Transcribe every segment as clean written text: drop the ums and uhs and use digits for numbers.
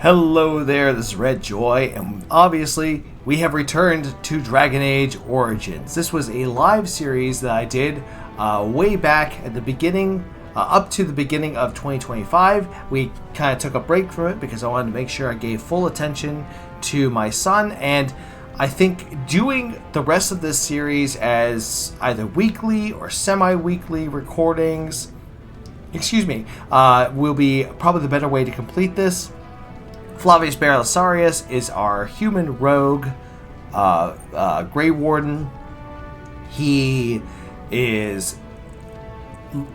Hello there, this is Red Joy, and obviously we have returned to Dragon Age Origins. This was a live series that I did way back at the beginning, up to the beginning of 2025. We kind of took a break from it because I wanted to make sure I gave full attention to my son, and I think doing the rest of this series as either weekly or semi-weekly recordings, will be probably the better way to complete this. Flavius Belisarius is our human rogue, Grey Warden. He is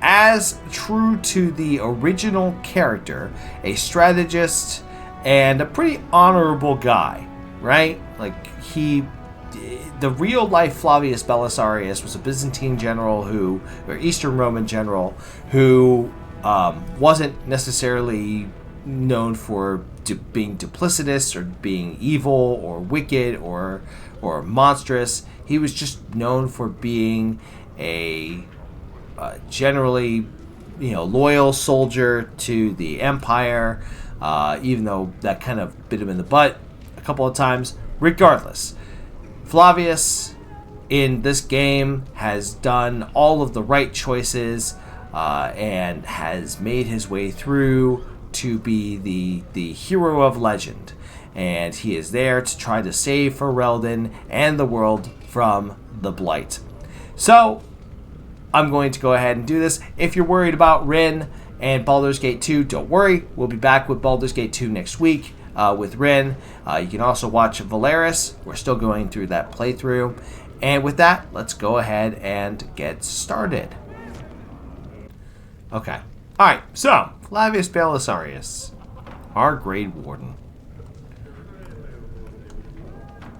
as true to the original character, a strategist, and a pretty honorable guy, right? The real life Flavius Belisarius was a Byzantine general or Eastern Roman general who wasn't necessarily known for being duplicitous or being evil or wicked or monstrous. He was just known for being a generally loyal soldier to the empire, even though that kind of bit him in the butt a couple of times. Regardless, Flavius in this game has done all of the right choices and has made his way through to be the hero of legend, and he is there to try to save Ferelden and the world from the Blight. So I'm going to go ahead and do this. If you're worried about Rin and Baldur's Gate 2, don't worry. We'll be back with Baldur's Gate 2 next week with Rin. You can also watch Valeris. We're still going through that playthrough. And with that, let's go ahead and get started. Okay. Alright, so, Flavius Belisarius, our Grey Warden.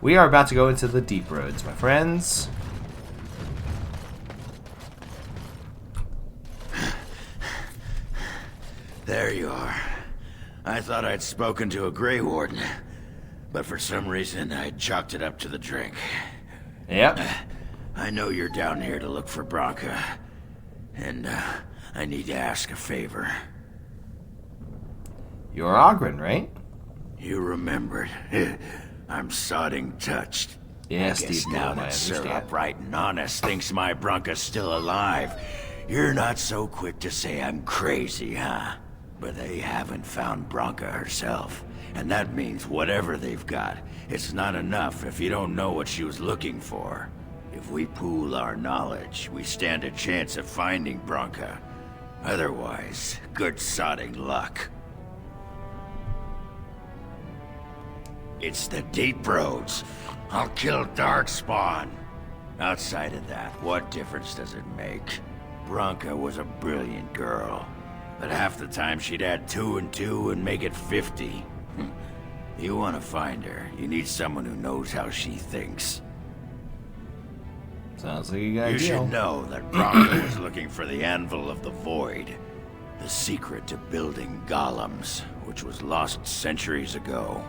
We are about to go into the deep roads, my friends. There you are. I thought I'd spoken to a Grey Warden, but for some reason I chalked it up to the drink. Yep. I know you're down here to look for Branka, and I need to ask a favor. You're Ogren, right? You remembered. I'm sodding touched. Yeah, I guess Steve, now I that Sir understand. Upright and Honest thinks my Branka's still alive, you're not so quick to say I'm crazy, huh? But they haven't found Branka herself, and that means whatever they've got, it's not enough if you don't know what she was looking for. If we pool our knowledge, we stand a chance of finding Branka. Otherwise, good sodding luck. It's the deep roads. I'll kill Darkspawn. Outside of that, what difference does it make? Branka was a brilliant girl, but half the time she'd add 2 and 2 and make it 50. You want to find her, you need someone who knows how she thinks. Sounds like a good idea. You should know that Branka was looking for the Anvil of the Void, the secret to building golems, which was lost centuries ago.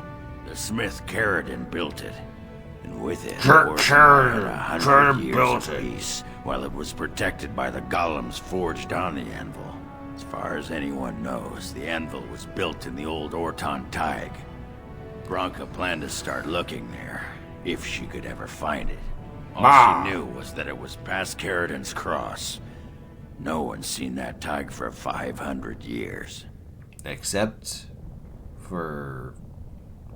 The smith Caradon built it, and with it, Caradon 100 years built of it. peace, while it was protected by the golems forged on the anvil. As far as anyone knows, the anvil was built in the old Orton Tig. Branka planned to start looking there, if she could ever find it. All she knew was that it was past Caradon's cross. No one's seen that Tig for 500 years. Except for,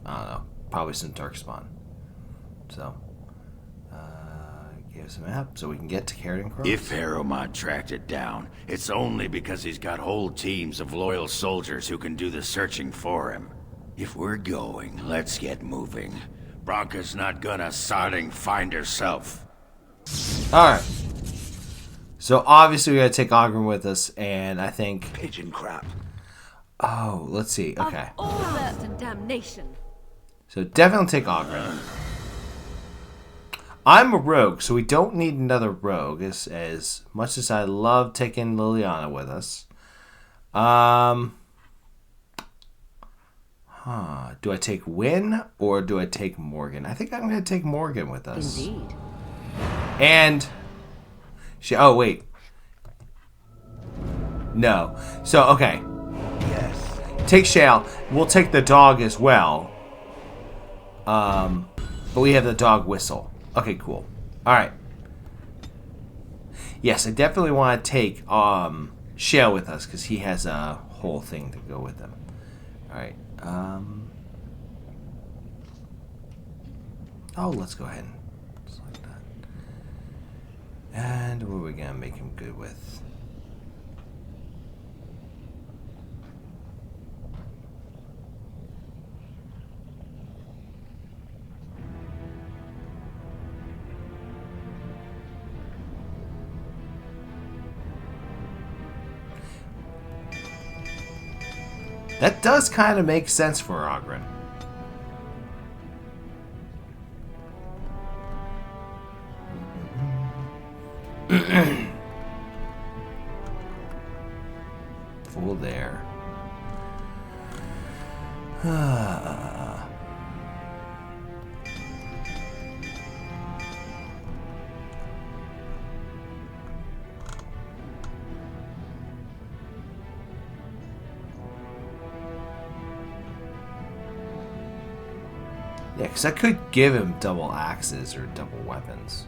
I don't know, probably some Darkspawn. So, give us a map so we can get to Caradon Cross. If Harrowmont tracked it down, it's only because he's got whole teams of loyal soldiers who can do the searching for him. If we're going, let's get moving. Branka's not gonna sodding find herself. Alright. So obviously we gotta take Ogren with us, and I think... Pigeon crap. Oh, let's see. Okay. Of all dirt and damnation. So definitely take Ogren. I'm a rogue, so we don't need another rogue, as much as I love taking Liliana with us. Do I take Wynn or do I take Morgan? I think I'm going to take Morgan with us. Indeed. And oh wait. No. So okay. Yes. Take Shale. We'll take the dog as well. But we have the dog whistle. Okay, cool. All right. Yes, I definitely want to take Shale with us because he has a whole thing to go with him. All right. Oh, let's go ahead and select that. And what are we gonna make him good with? That does kind of make sense for Ogren. Full there. Yeah, because I could give him double axes or double weapons.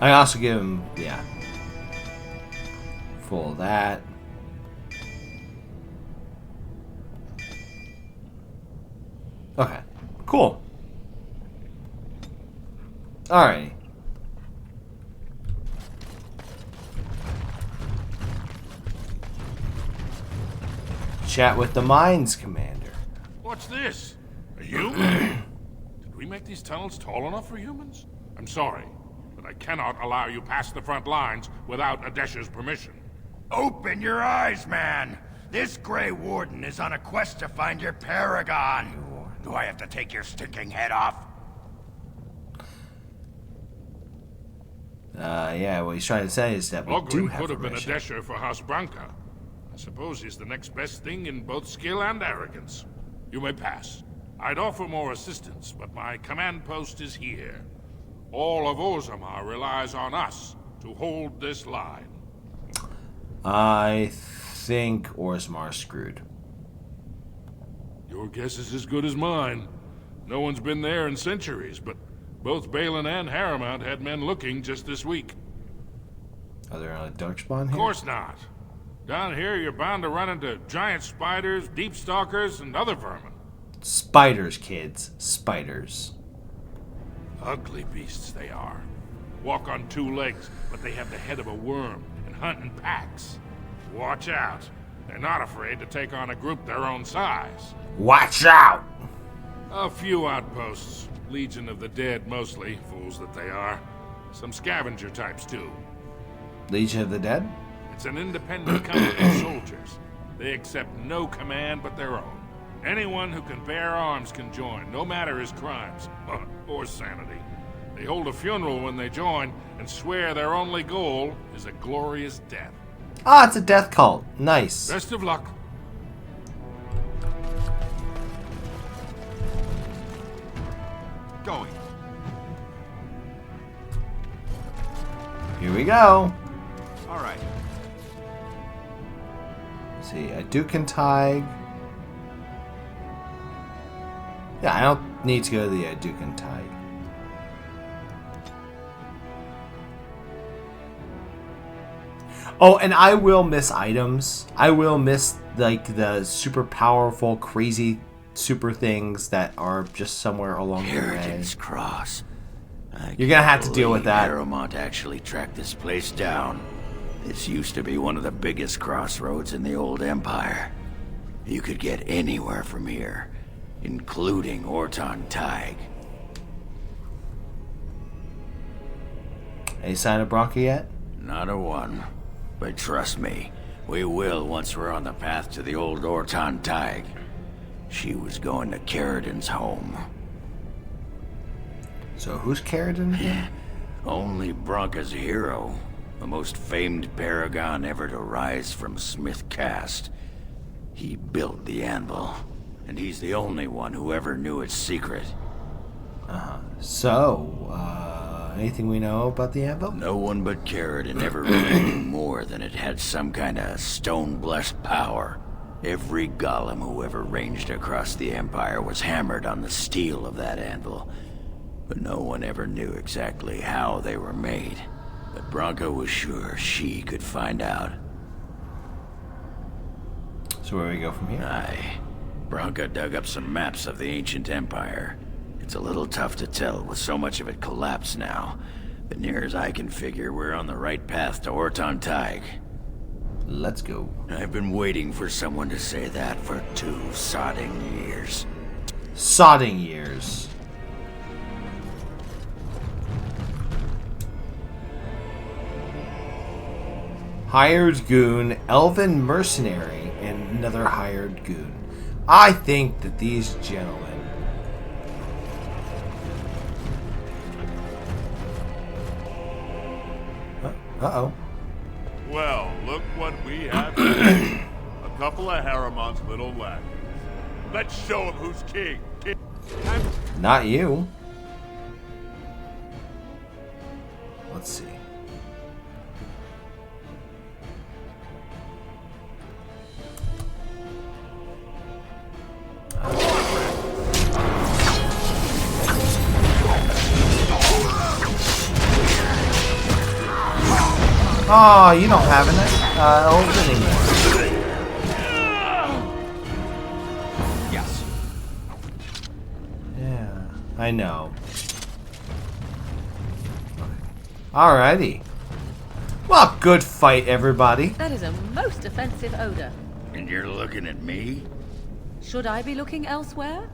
I also give him, yeah, full of that. Okay, cool. Alright. Chat with the mines commander. What's this? A human? Did we make these tunnels tall enough for humans? I'm sorry, but I cannot allow you past the front lines without Adesha's permission. Open your eyes, man! This Grey Warden is on a quest to find your paragon. Do I have to take your stinking head off? Yeah, what he's trying to say is that we do Ogren have could have been permission. Adesha for House Branca. I suppose he's the next best thing in both skill and arrogance. You may pass. I'd offer more assistance, but my command post is here. All of Orzammar relies on us to hold this line. I think Orzammar screwed. Your guess is as good as mine. No one's been there in centuries, but both Balin and Harrowmount had men looking just this week. Are there any darkspawn Of here? course not. Down here, you're bound to run into giant spiders, deep stalkers, and other vermin. Spiders, kids. Spiders. Ugly beasts they are. Walk on two legs, but they have the head of a worm and hunt in packs. Watch out. They're not afraid to take on a group their own size. Watch out! A few outposts. Legion of the Dead, mostly. Fools that they are. Some scavenger types, too. Legion of the Dead? It's an independent company of soldiers. They accept no command but their own. Anyone who can bear arms can join, no matter his crimes, or sanity. They hold a funeral when they join, and swear their only goal is a glorious death. Ah, it's a death cult. Nice. Best of luck. Going. Here we go. All right. Let's see, a Dukentig. Yeah, I don't need to go to the Dukentig. Oh, and I will miss items. I will miss, like, the super powerful, crazy super things that are just somewhere along the way. Harrigan's Cross. You're gonna have to deal with that. Harrowmont actually tracked this place down. This used to be one of the biggest crossroads in the old Empire. You could get anywhere from here, including Orton Tig. Any sign of Bronca yet? Not a one. But trust me, we will once we're on the path to the old Orton Tig. She was going to Carradin's home. So who's Carradin here? Only Branca's hero. the most famed paragon ever to rise from Smith Cast. He built the anvil, and he's the only one who ever knew its secret. So, anything we know about the anvil? No one but Carradine ever really knew more than it had some kind of stone-blessed power. Every golem who ever ranged across the Empire was hammered on the steel of that anvil, but no one ever knew exactly how they were made. But Branka was sure she could find out. So where do we go from here? Aye. Branka dug up some maps of the ancient empire. It's a little tough to tell with so much of it collapsed now, but near as I can figure, we're on the right path to Orton Tig. Let's go. I've been waiting for someone to say that for 2 sodding years. Sodding years. Hired goon, elven mercenary, and another hired goon. I think that these gentlemen... Uh-oh. Well, look what we have here. A couple of Harriman's little lackeys. Let's show him who's king. Not you. Let's see. Oh, you don't have an elf anymore. Yes. Yeah, I know. Alrighty. Well, good fight, everybody. That is a most offensive odor. And you're looking at me? Should I be looking elsewhere?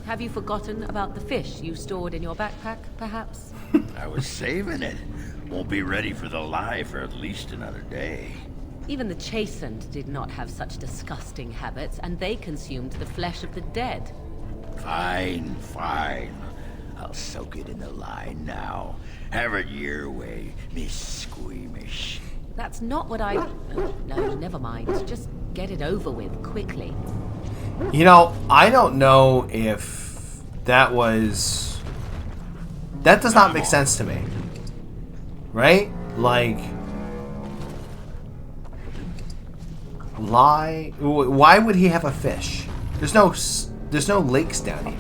Have you forgotten about the fish you stored in your backpack, perhaps? I was saving it. Won't be ready for the lie for at least another day. Even the chastened did not have such disgusting habits, and they consumed the flesh of the dead. Fine, fine. I'll soak it in the lie now. Have it your way, Miss Squeamish. That's not what I... Oh, no, never mind. Just get it over with, quickly. You know, I don't know if that was... That does not make sense to me. Right? Like... Lie... Why would he have a fish? There's no lakes down here.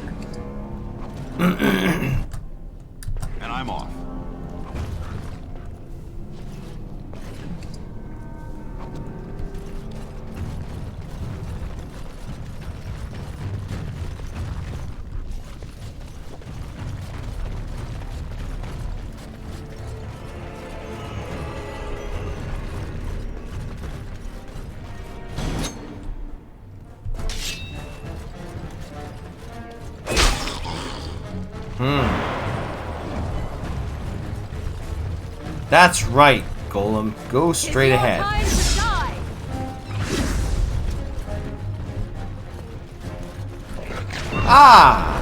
And I'm off. That's right, Golem. Go straight ahead. Ah!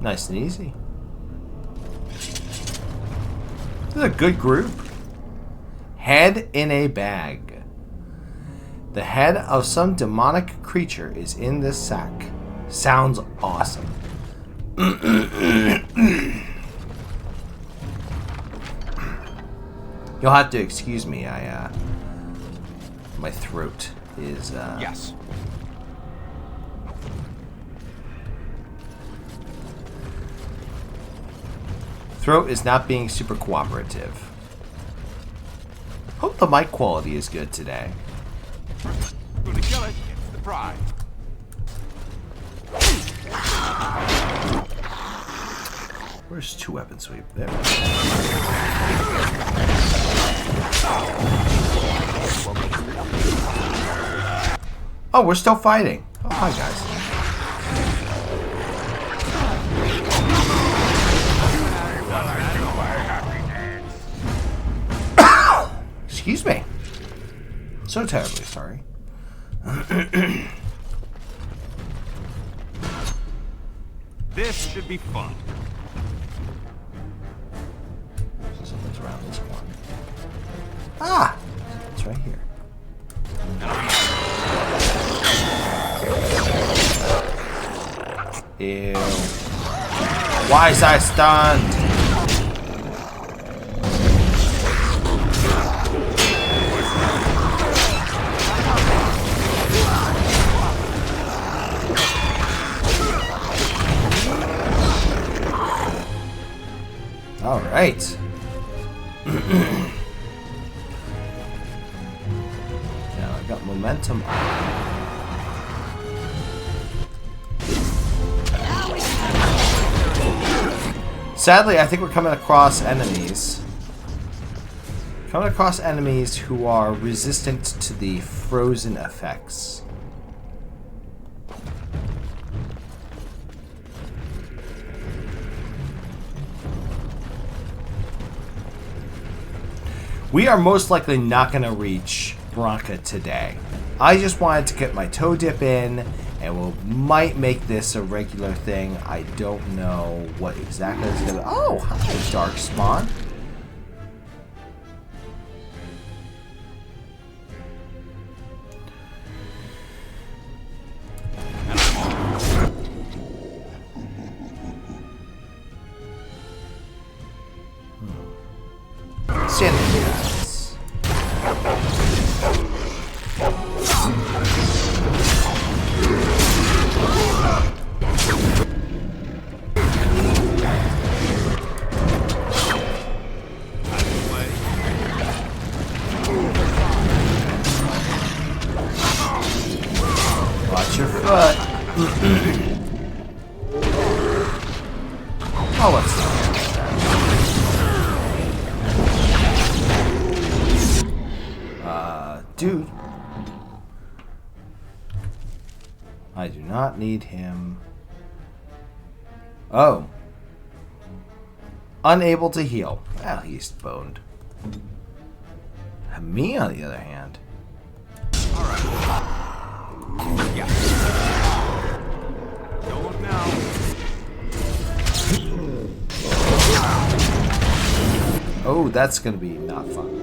Nice and easy. This is a good group. Head in a bag. The head of some demonic creature is in this sack. Sounds awesome. You'll have to excuse me. My throat is Yes. Throat is not being super cooperative. Hope the mic quality is good today. Gonna kill it. It's the prize. Where's 2 weapon sweep? There. Oh, we're still fighting. Oh, hi, guys. Excuse me. So terribly sorry. This should be fun. So something's around this corner. Ah! It's right here. Ew. Why is I stunned? All right. Now I got momentum. Sadly, I think we're coming across enemies. Coming across enemies who are resistant to the frozen effects. We are most likely not going to reach Branca today. I just wanted to get my toe dip in, and we might make this a regular thing. I don't know what exactly is going to... Oh, hi, Dark Spawn. Sanity guys. Watch your foot. Oh, what's that? Dude. I do not need him. Oh. Unable to heal. Well, he's boned. Me, on the other hand. Alright. Yeah. Don't look now. Oh, that's gonna be not fun.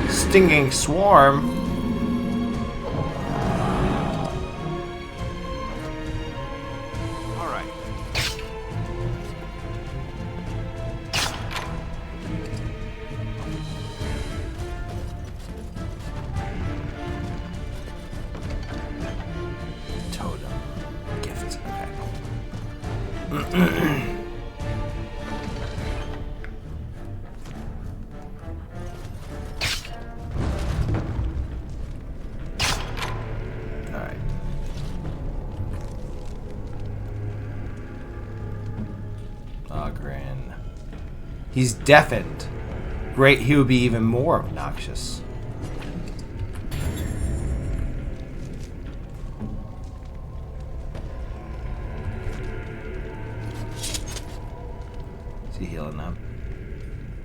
Stinging swarm. All right. Totem. Gift. Okay. Alright. Ogren. He's deafened. Great, he would be even more obnoxious. Is he healing up?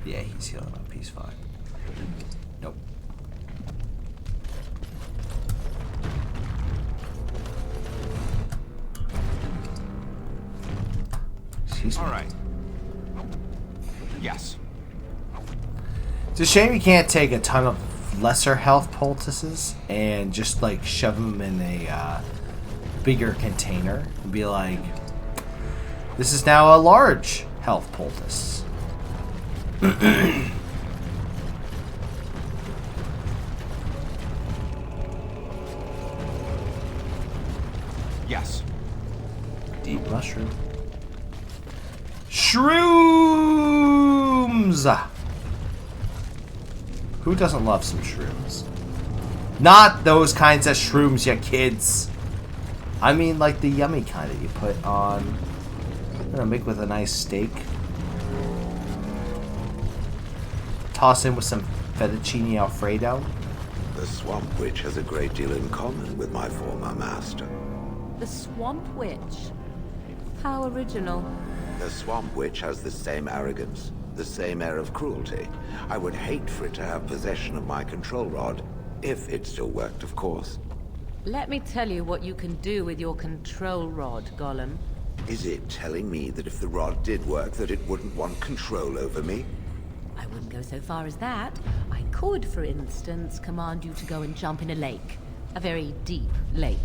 Yeah, he's healing up. He's fine. Nope. Excuse me. All right. Yes. It's a shame you can't take a ton of lesser health poultices and just like shove them in a bigger container and be like, this is now a large health poultice. Yes. Deep mushroom. Shrooms! Who doesn't love some shrooms? Not those kinds of shrooms, you kids. I mean, like the yummy kind that you put on. I'm gonna make with a nice steak. Toss in with some fettuccine alfredo. The Swamp Witch has a great deal in common with my former master. The Swamp Witch. How original. The Swamp Witch has the same arrogance, the same air of cruelty. I would hate for it to have possession of my control rod, if it still worked, of course. Let me tell you what you can do with your control rod, Gollum. Is it telling me that if the rod did work, that it wouldn't want control over me? I wouldn't go so far as that. I could, for instance, command you to go and jump in a lake. A very deep lake.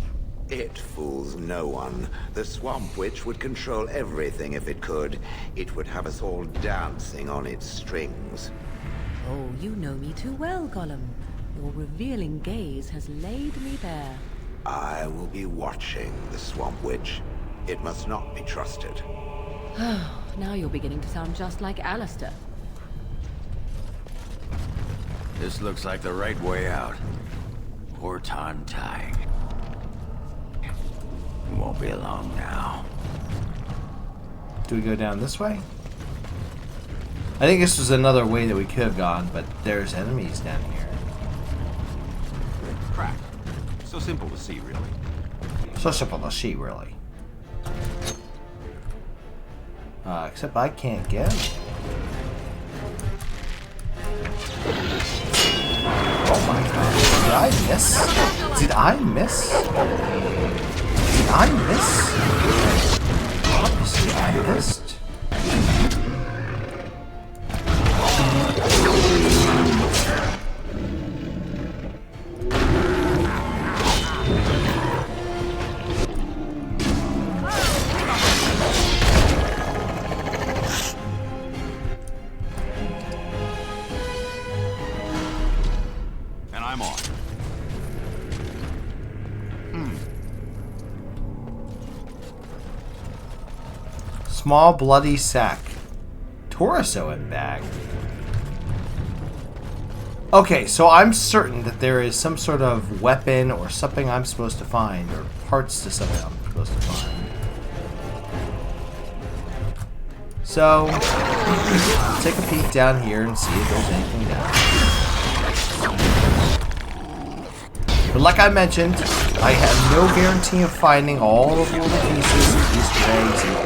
It fools no one. The Swamp Witch would control everything if it could. It would have us all dancing on its strings. Oh, you know me too well, Gollum. Your revealing gaze has laid me bare. I will be watching the Swamp Witch. It must not be trusted. Now you're beginning to sound just like Alistair. This looks like the right way out. Poor Tang. It won't be long now. Do we go down this way? I think this was another way that we could have gone, but there's enemies down here. Crack. So simple to see, really. So simple to see, really. Except I can't get him. Oh my god. Did I miss? Did I miss? Did I miss? Obviously I missed. Small bloody sack. Torso and bag. Okay, so I'm certain that there is some sort of weapon or something I'm supposed to find, or parts to something I'm supposed to find. So, take a peek down here and see if there's anything down. But like I mentioned, I have no guarantee of finding all of the little pieces and Easter eggs and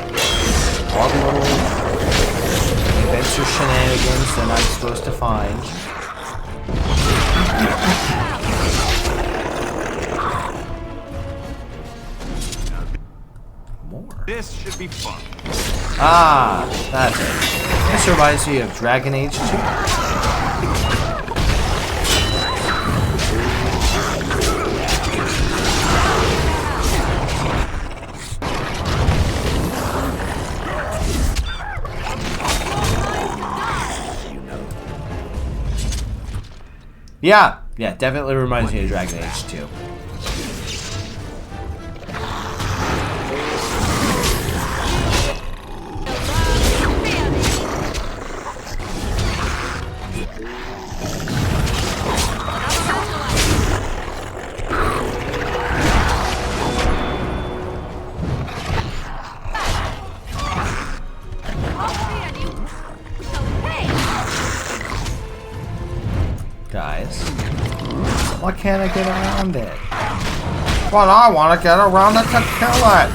all the little events or shenanigans that I'm supposed to find. More. This should be fun. Ah, that's it. This reminds me of Dragon Age 2. Yeah, definitely reminds me of Dragon Age 2. Guys, why can't I get around it? Well, I want to get around it to kill it.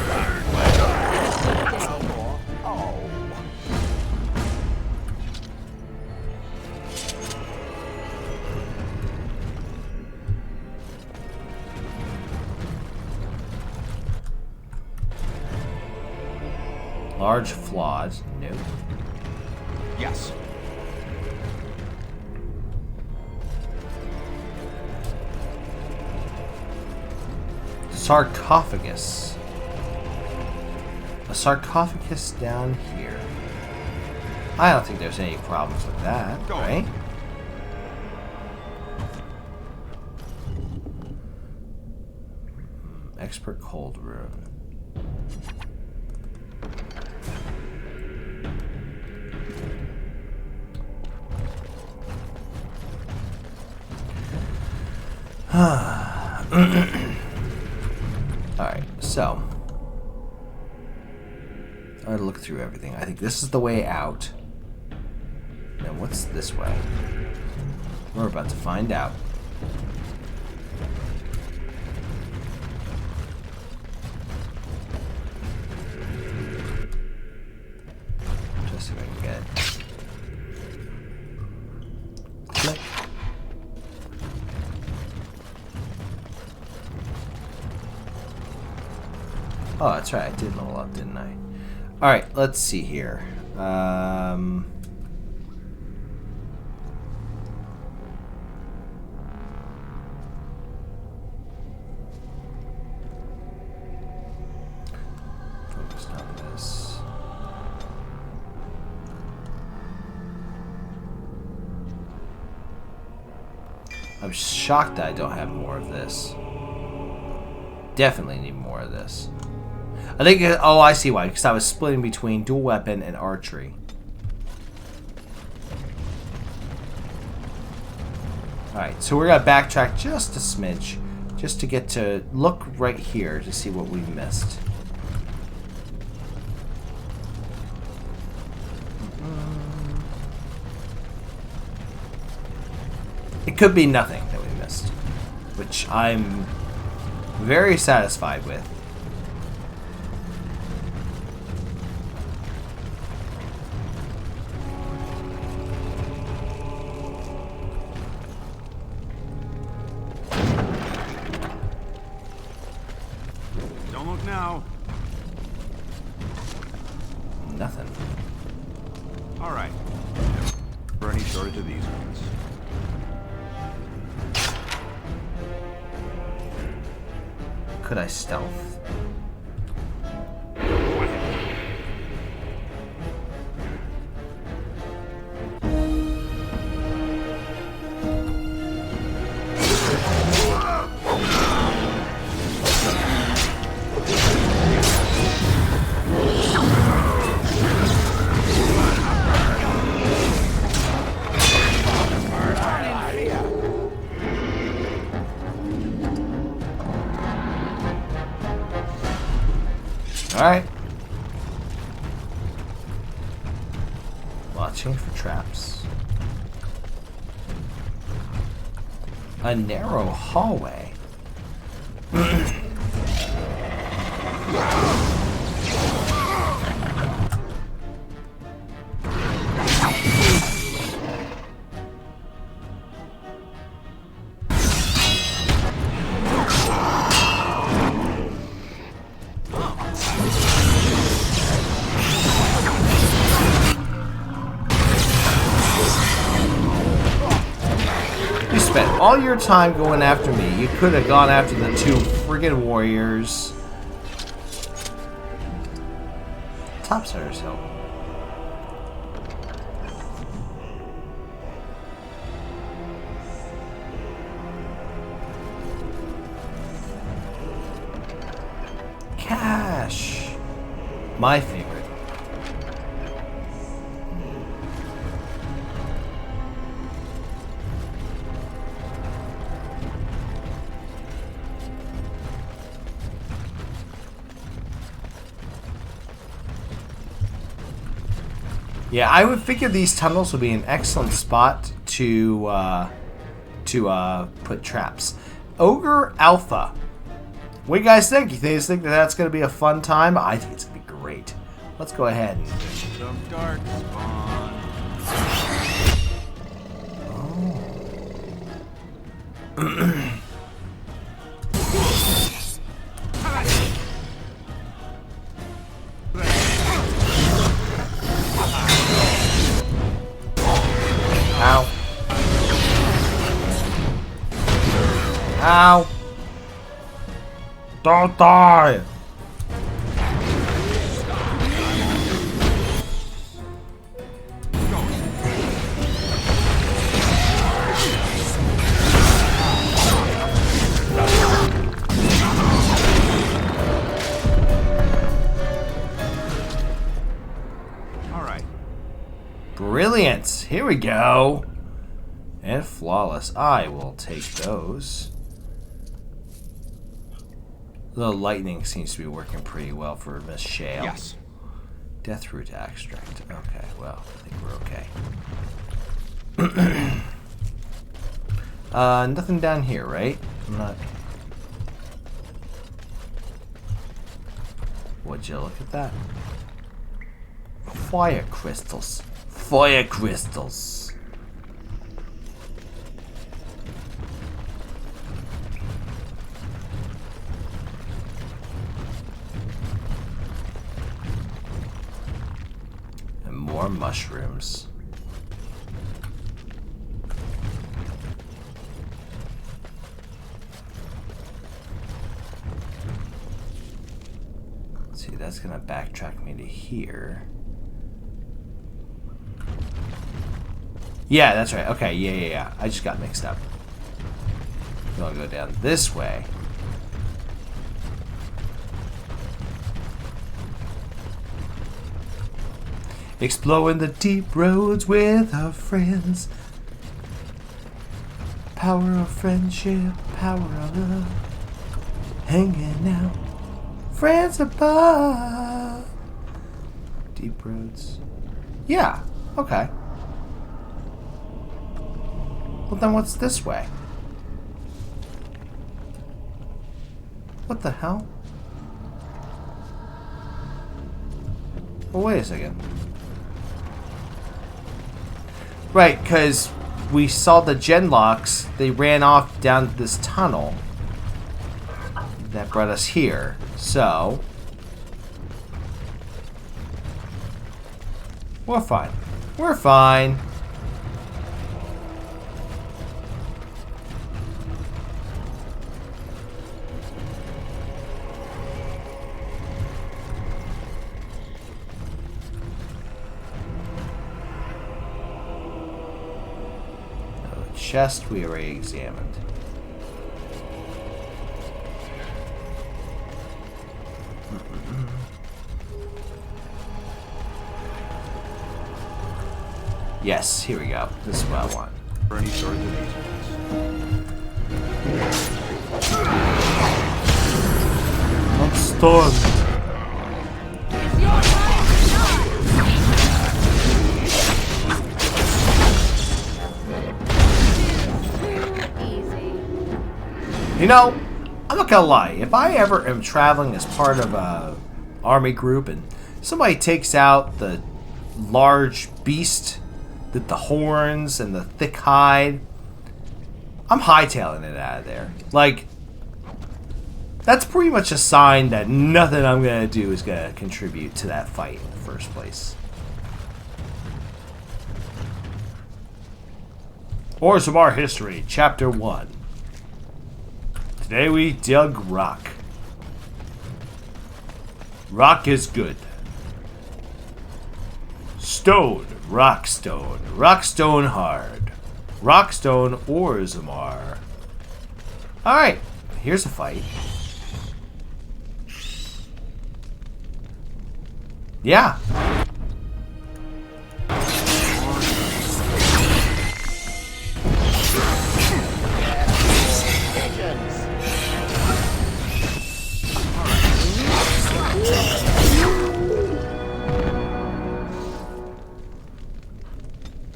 Large flaws, no. Yes. Sarcophagus. A sarcophagus down here. I don't think there's any problems with that, right? Expert cold room. Alright, so. I'm going to look through everything. I think this is the way out. Now, what's this way? We're about to find out. Just see if I can get it. Click. Oh, that's right. I did level up, didn't I? Alright, let's see here. Focus on this. I'm shocked that I don't have more of this. Definitely need more of this. I think, oh, I see why, because I was splitting between dual weapon and archery. Alright, so we're going to backtrack just a smidge, just to get to look right here to see what we missed. It could be nothing that we missed, which I'm very satisfied with. Don't look now. Nothing. All right. For any shortage of these ones. Could I stealth? Alright. Watching for traps. A narrow hallway. All your time going after me, you could have gone after the two friggin' warriors. Topstairs hill. Cash. My favorite. Yeah, I would figure these tunnels would be an excellent spot to put traps. Ogre Alpha. What do you guys think? You guys think that that's going to be a fun time? I think it's going to be great. Let's go ahead and... Some dark spawn. Oh. Ow. Ow. Don't die. All right. Brilliant. Here we go. And flawless. I will take those. The lightning seems to be working pretty well for Miss Shale. Yes. Death root extract. Okay, well, I think we're okay. Nothing down here, right? I'm not... Would you look at that? Fire crystals. Fire crystals. And more mushrooms. See, that's gonna backtrack me to here. Yeah, that's right. Okay, yeah. I just got mixed up. I'm gonna go down this way. Exploring the deep roads with our friends. Power of friendship, power of love. Hanging out, friends above. Deep roads. Yeah, okay. Well, then what's this way? What the hell? Well, wait a second. Right, because we saw the genlocks. They ran off down this tunnel. That brought us here. So... we're fine. We're fine. Chest we already examined. Yes, here we go. This is what I want. For any shortage of these ones. I'm stunned. You know, I'm not gonna lie. If I ever am traveling as part of a army group and somebody takes out the large beast with the horns and the thick hide, I'm hightailing it out of there. Like, that's pretty much a sign that nothing I'm gonna do is gonna contribute to that fight in the first place. Orzammar History, Chapter 1. Today we dug rock. Rock is good. Stone, rockstone. Rockstone hard. Rockstone Orzammar. Alright, here's a fight. Yeah.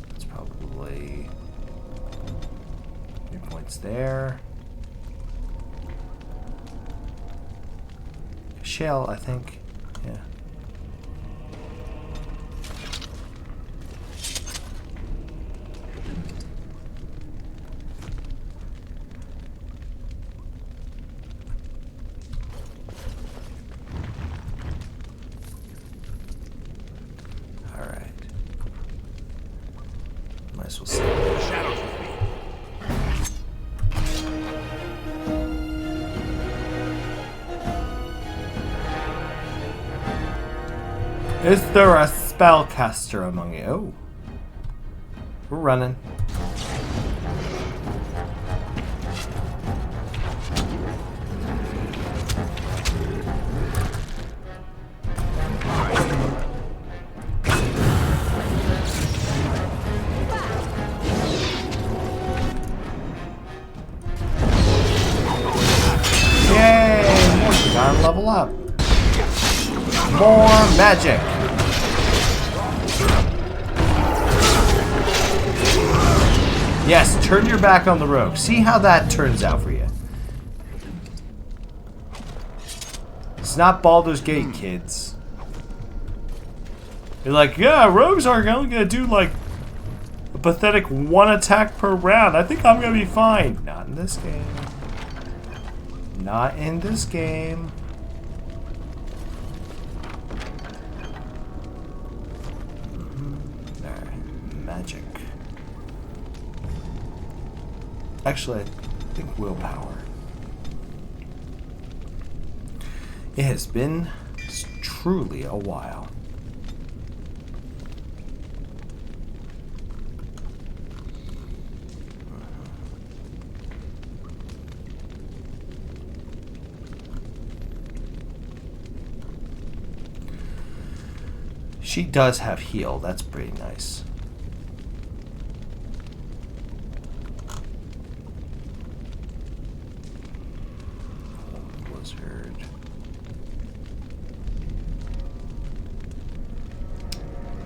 That's probably 3 points there. Shell, I think. Yeah. Might as well see. Shadows with me. Is there a spellcaster among you? Oh. We're running. More magic. Yes, turn your back on the rogue. See how that turns out for you. It's not Baldur's Gate, kids. You're like, yeah, rogues are only gonna do like a pathetic 1 attack per round. I think I'm gonna be fine. Not in this game. Not in this game. Alright, magic. Actually, I think willpower. It has been truly a while. She does have heal. That's pretty nice. Blizzard.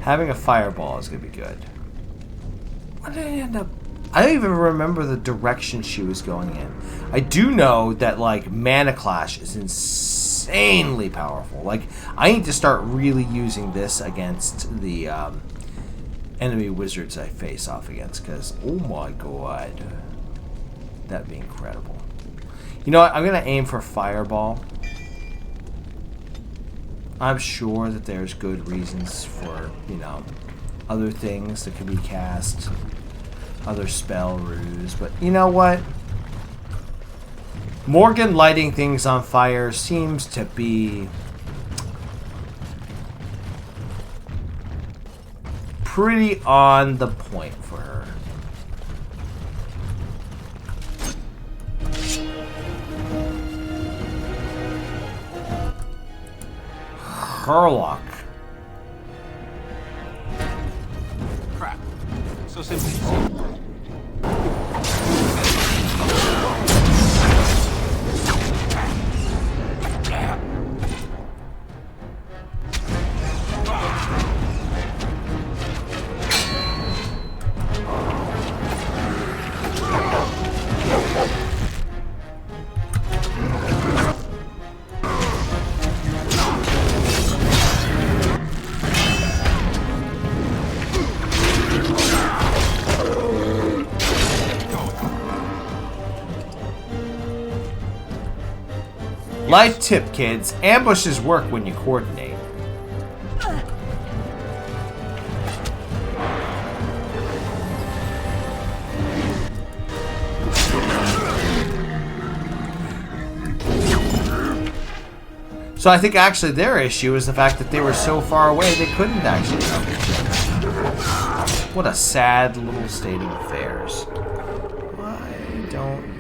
Having a fireball is gonna be good. What did I end up? I don't even remember the direction she was going in. I do know that like Mana Clash is insanely powerful. Like I need to start really using this against the enemy wizards I face off against, because oh my god, that'd be incredible. You know what? I'm gonna aim for fireball. I'm sure that there's good reasons for, you know, other things that could be cast, other spell ruse, but you know what? Morgan lighting things on fire seems to be pretty on the point for her. Herlock. Crap. So simple. Life tip, kids. Ambushes work when you coordinate. So I think actually their issue is the fact that they were so far away they couldn't actually ambush. What a sad little state of affairs. Why don't you...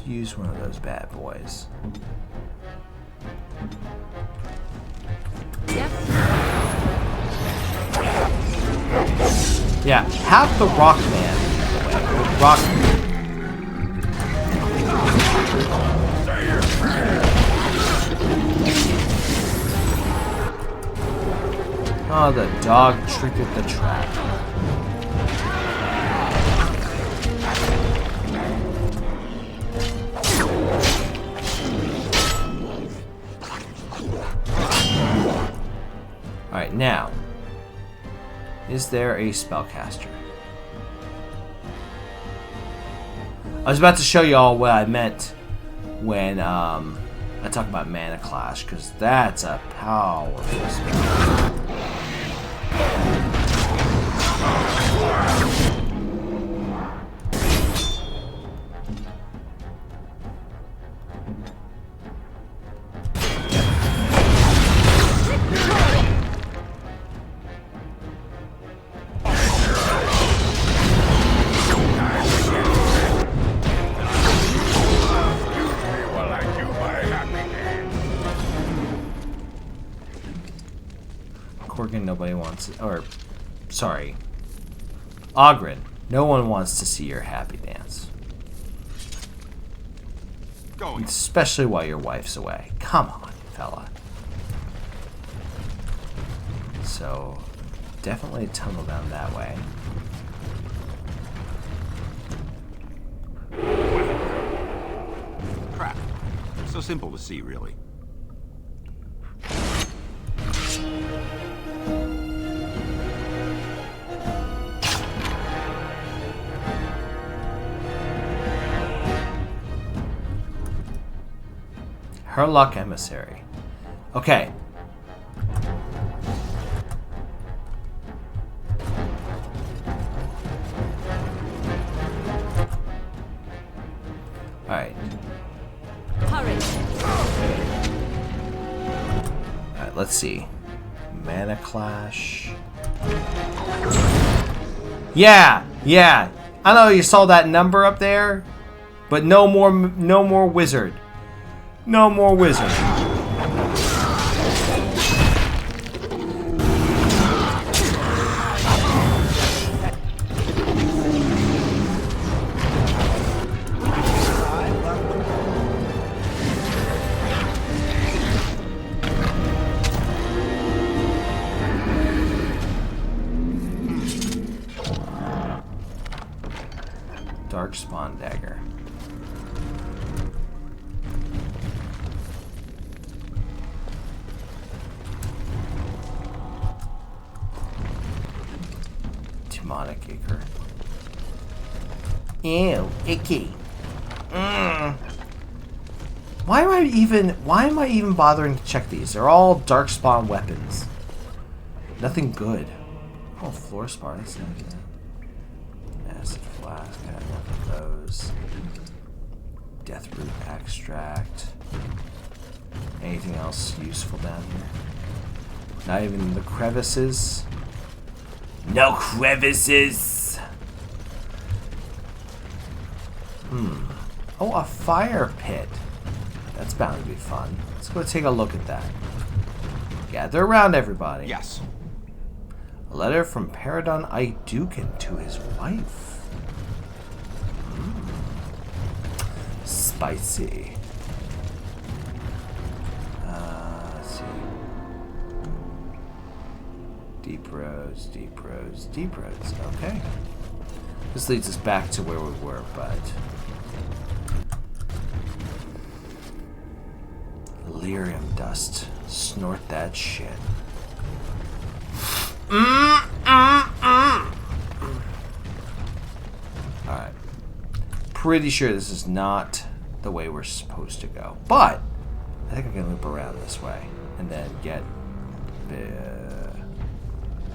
use one of those bad boys. Yep. Yeah, have the rock man. Rock. Oh, the dog triggered the trap. Alright, now, is there a spellcaster? I was about to show you all what I meant when I talk about Mana Clash, because that's a powerful spell. Nobody wants it, or sorry, Ogren, no one wants to see your happy dance. Going. Especially while your wife's away. Come on, fella. So, definitely tunnel down that way. Crap. So simple to see, really. Herlock Emissary. Okay. Alright. Hurry. Alright, let's see. Mana Clash. Yeah! Yeah! I know you saw that number up there, but no more wizard. No more wizard. Dark Spawn Dagger. Demonic Acre. Ew, icky. Why am I even bothering to check these? They're all dark spawn weapons. Nothing good. Oh, floor spar, that's not good. Acid flask, got enough of those. Deathroot extract. Anything else useful down here? Not even the crevices. No crevices! Oh, a fire pit. That's bound to be fun. Let's go take a look at that. Gather around, everybody. Yes. A letter from Paradon Idukin to his wife. Spicy. Let's see. Deep roads, deep roads, deep roads. Okay. This leads us back to where we were, but... Lyrium dust. Snort that shit. Alright. Pretty sure this is not the way we're supposed to go. But, I think I can loop around this way. And then get...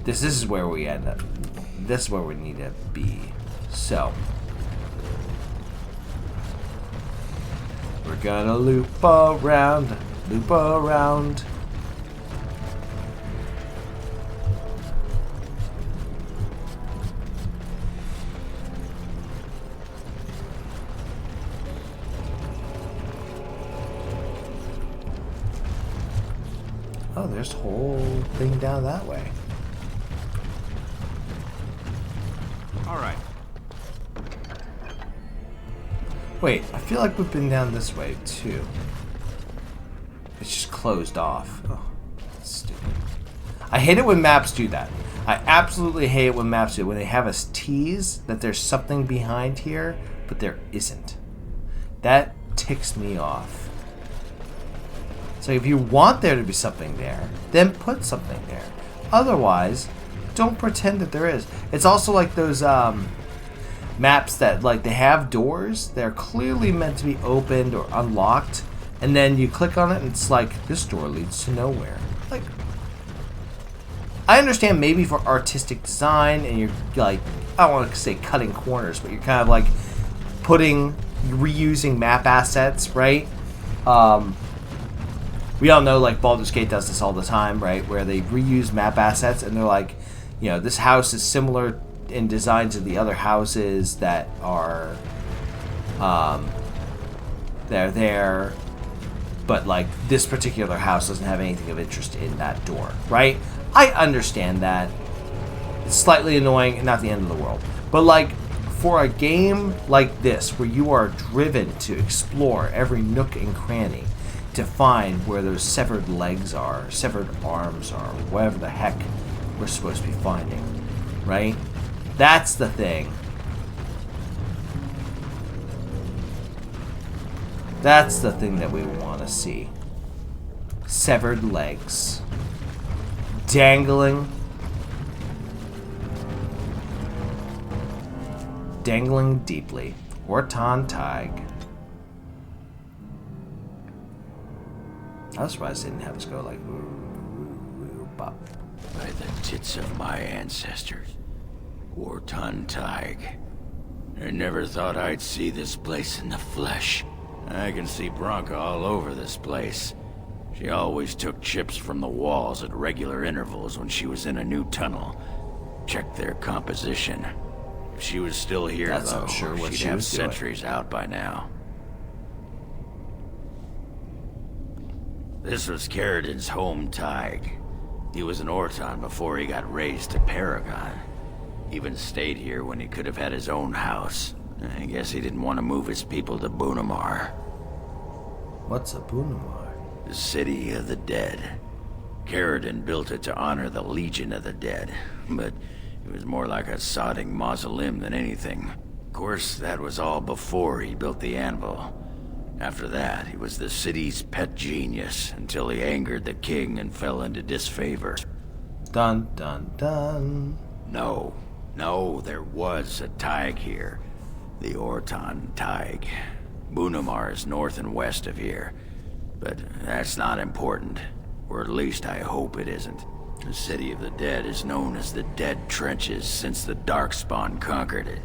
This is where we end up. This is where we need to be. So. We're gonna loop around. Loop around. Oh, there's a whole thing down that way. All right. Wait, I feel like we've been down this way too. It's just closed off. Oh, that's stupid. I hate it when maps do that. I absolutely hate it when maps do it. When they have us tease that there's something behind here, but there isn't. That ticks me off. So if you want there to be something there, then put something there. Otherwise, don't pretend that there is. It's also like those maps that like they have doors. They're clearly meant to be opened or unlocked, and then you click on it and it's like, this door leads to nowhere. Like, I understand maybe for artistic design and you're like, I don't want to say cutting corners, but you're kind of like reusing map assets, right? We all know like Baldur's Gate does this all the time, right? Where they reuse map assets and they're like, you know, this house is similar in design to the other houses that are they're there, but like this particular house doesn't have anything of interest in that door, right? I understand that. It's slightly annoying, not the end of the world. But like for a game like this, where you are driven to explore every nook and cranny to find where those severed legs are, severed arms are, whatever the heck we're supposed to be finding, right? That's the thing. That's the thing that we want to see. Severed legs. Dangling deeply. Orton Tig. I was surprised they didn't have us go like bop. By the tits of my ancestors. Orton Tig. I never thought I'd see this place in the flesh. I can see Bronca all over this place. She always took chips from the walls at regular intervals when she was in a new tunnel. Checked their composition. If she was still here, That's, though, I'm sure, what she'd she have was doing. sentries out by now. This was Carradin's home Tig. He was an Orton before he got raised to Paragon. Even stayed here when he could have had his own house. I guess he didn't want to move his people to Bunamar. What's a Bunamar? The city of the dead. Carradin built it to honor the Legion of the Dead, but it was more like a sodding mausoleum than anything. Of course, that was all before he built the anvil. After that, he was the city's pet genius, until he angered the king and fell into disfavor. Dun dun dun. No, there was a Tig here. The Orton Tig. Bunamar is north and west of here. But that's not important. Or at least I hope it isn't. The City of the Dead is known as the Dead Trenches since the Darkspawn conquered it.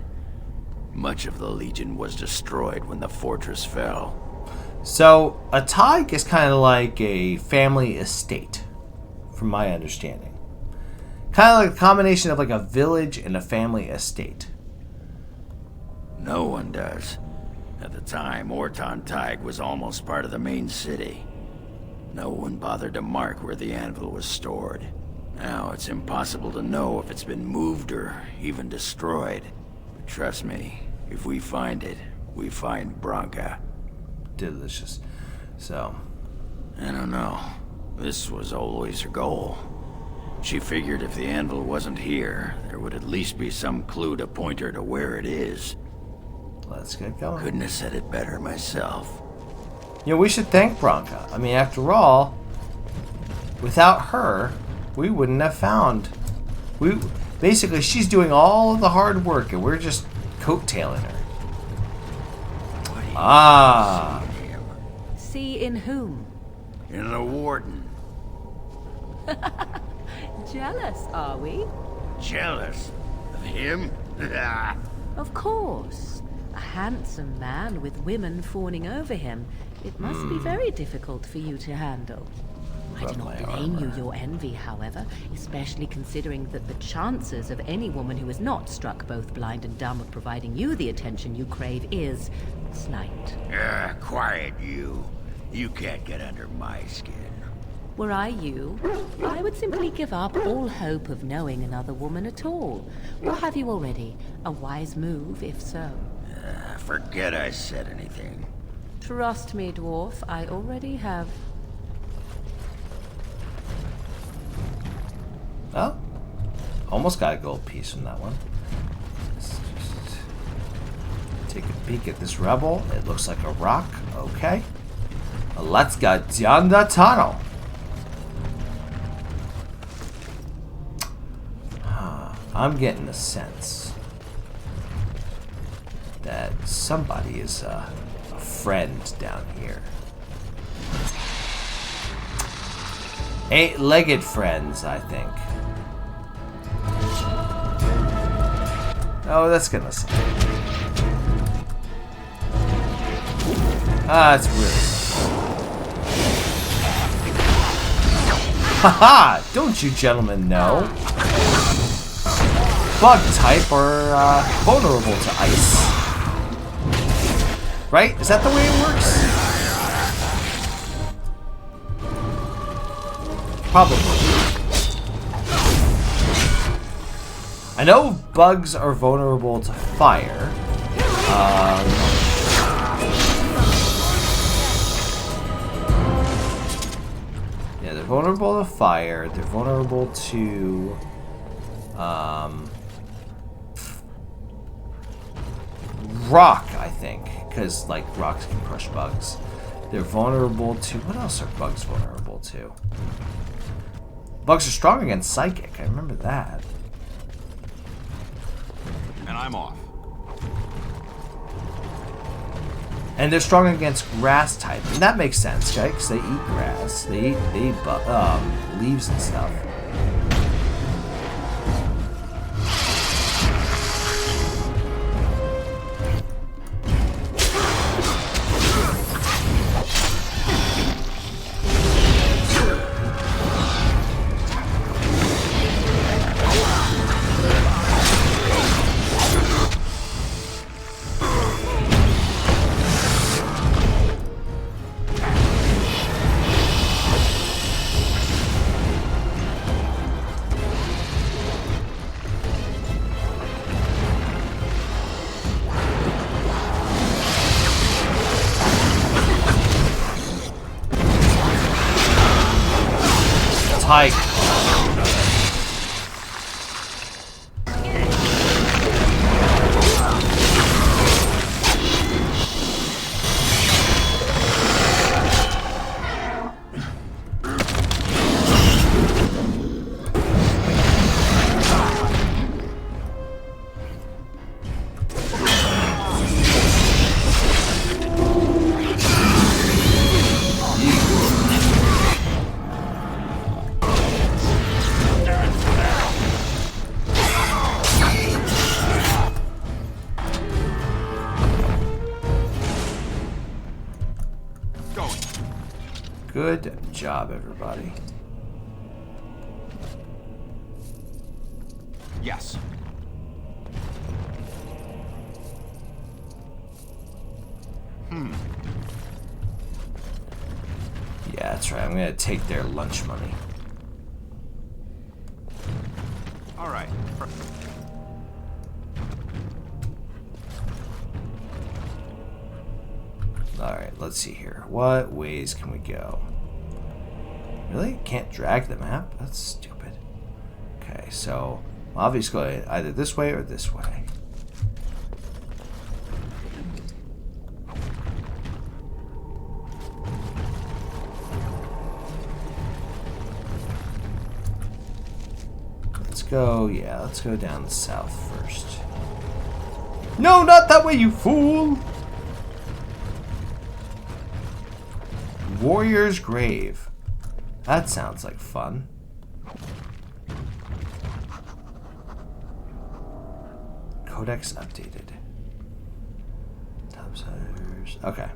Much of the Legion was destroyed when the fortress fell. So, a Tig is kind of like a family estate, from my understanding. Kind of like a combination of like a village and a family estate. No one does. At the time, Orton Tig was almost part of the main city. No one bothered to mark where the anvil was stored. Now it's impossible to know if it's been moved or even destroyed. But trust me, if we find it, we find Bronca. Delicious. So, I don't know. This was always her goal. She figured if the anvil wasn't here, there would at least be some clue to point her to where it is. let's get going. Couldn't have said it better myself. You know, we should thank Bronca. I mean, after all, without her, we wouldn't have found. Basically, she's doing all of the hard work, and we're just coattailing her. Ah. See in whom? In the warden. Jealous, are we? Jealous of him? Of course. A handsome man with women fawning over him. It must be very difficult for you to handle. I do not blame you your envy, however, especially considering that the chances of any woman who is not struck both blind and dumb of providing you the attention you crave is slight. Quiet you. You can't get under my skin. Were I you, I would simply give up all hope of knowing another woman at all. Or have you already? A wise move, if so. Forget I said anything. Trust me, dwarf, I already have. Oh, almost got a gold piece from that one. Let's just take a peek at this rebel. It looks like a rock. Okay. Let's go down the tunnel. I'm getting the sense that somebody is a friend down here. Eight-legged friends, I think. Oh, that's gonna suck. It's really. Haha! Don't you gentlemen know? Bug type are vulnerable to ice. Right? Is that the way it works? Probably. I know bugs are vulnerable to fire. Yeah, they're vulnerable to fire. They're vulnerable to rock, I think, because like rocks can crush bugs. They're vulnerable to what else are bugs vulnerable to? Bugs are strong against psychic. I remember that. And I'm off. And they're strong against grass type, and that makes sense, right? Because they eat grass, they eat leaves and stuff. Hike. Good job, everybody. Yes. Yeah, that's right. I'm gonna take their lunch money. All right. Alright, let's see here. What ways can we go? Really? Can't drag the map? That's stupid. Okay, so obviously go either this way or this way. Let's go, yeah, let's go down the south first. No, not that way, you fool! Warrior's Grave. That sounds like fun. Codex updated. Topsiders. Okay.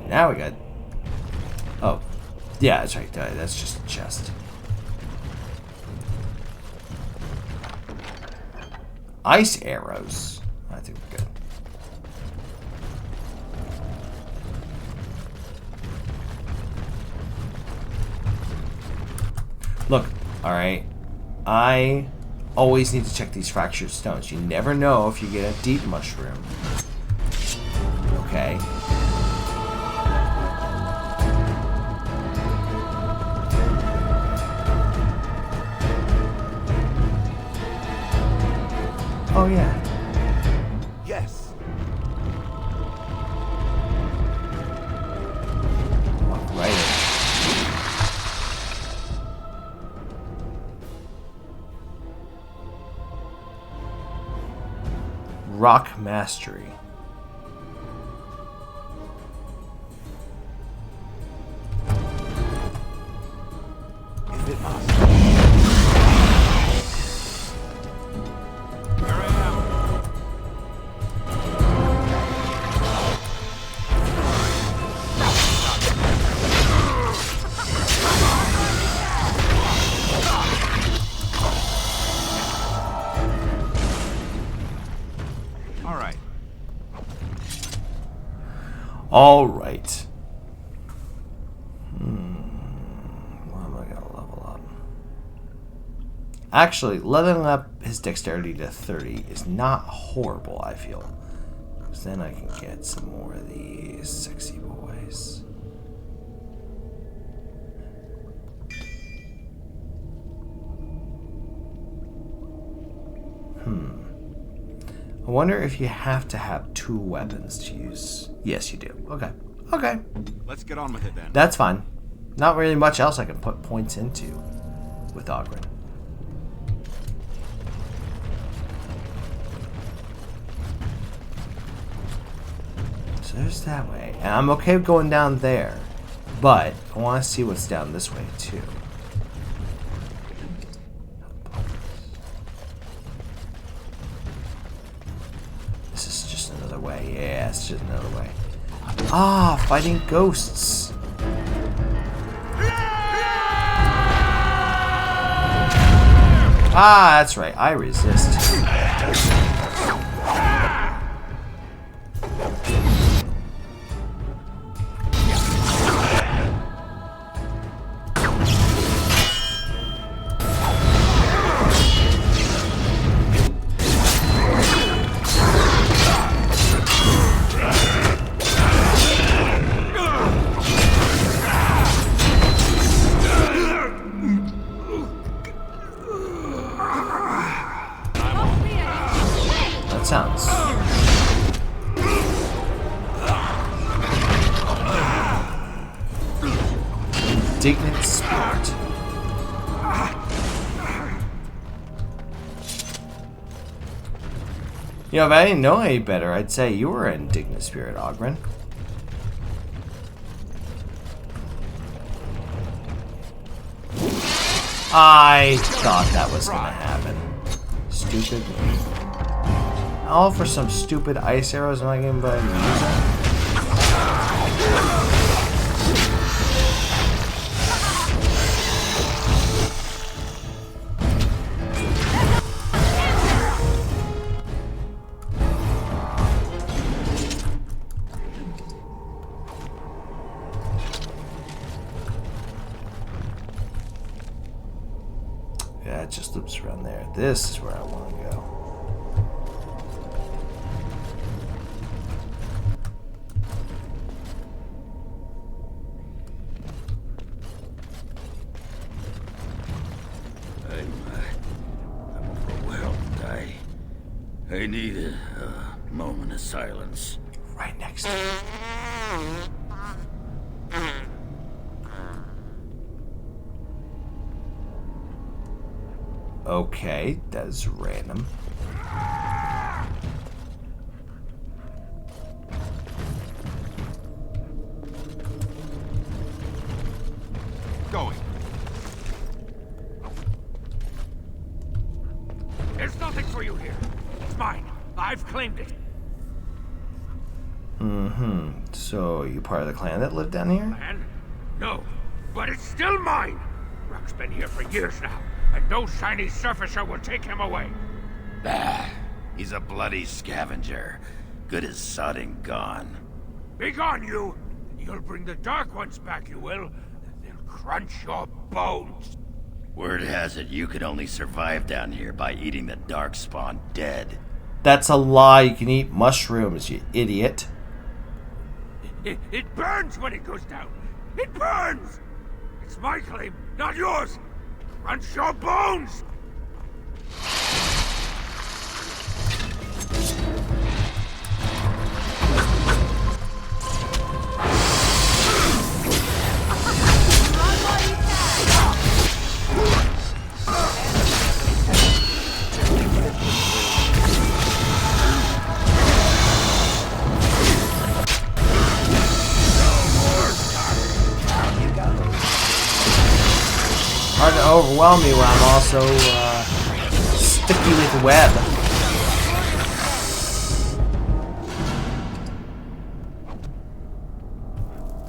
Now we got... Oh. Yeah, that's right. That's just a chest. Ice arrows. I think we're good. Look, alright. I always need to check these fractured stones. You never know if you get a deep mushroom. Okay. Oh, yeah. Yes. Walk right in. Rock Mastery. If it must. Here I am. All right. What am I gonna level up? Actually, leveling up his dexterity to 30 is not horrible, I feel. Because then I can get some more of these sexy boys. I wonder if you have to have 2 weapons to use. Yes, you do. Okay. Okay. Let's get on with it then. That's fine. Not really much else I can put points into with Ogren. So there's that way. And I'm okay with going down there. But I want to see what's down this way too. This is just another way. Yeah, it's just another way. Ah, fighting ghosts. Ah, that's right. I resist. Sounds. Indignant spirit. You know, if I didn't know any better, I'd say you were an indignant spirit, Ogren. I thought that was gonna happen. Stupid me. All for some stupid ice arrows. Am I getting by yeah, it just loops around there. This is where I want to go. I need a moment of silence. Right next to me. Okay, that's random. Going. There's nothing for you here. It's mine. I've claimed it. So, you part of the clan that lived down here? Man? No. But it's still mine. Rock's been here for years now, and no shiny surfacer will take him away. Bah, he's a bloody scavenger. Good as sodding gone. Be gone, you! You'll bring the Dark Ones back, you will, and they'll crunch your bones. Word has it you could only survive down here by eating the Darkspawn dead. That's a lie. You can eat mushrooms, you idiot. It burns when it goes down. It burns! It's my claim, not yours. Crunch your bones! Hard to overwhelm me when I'm also sticky with web.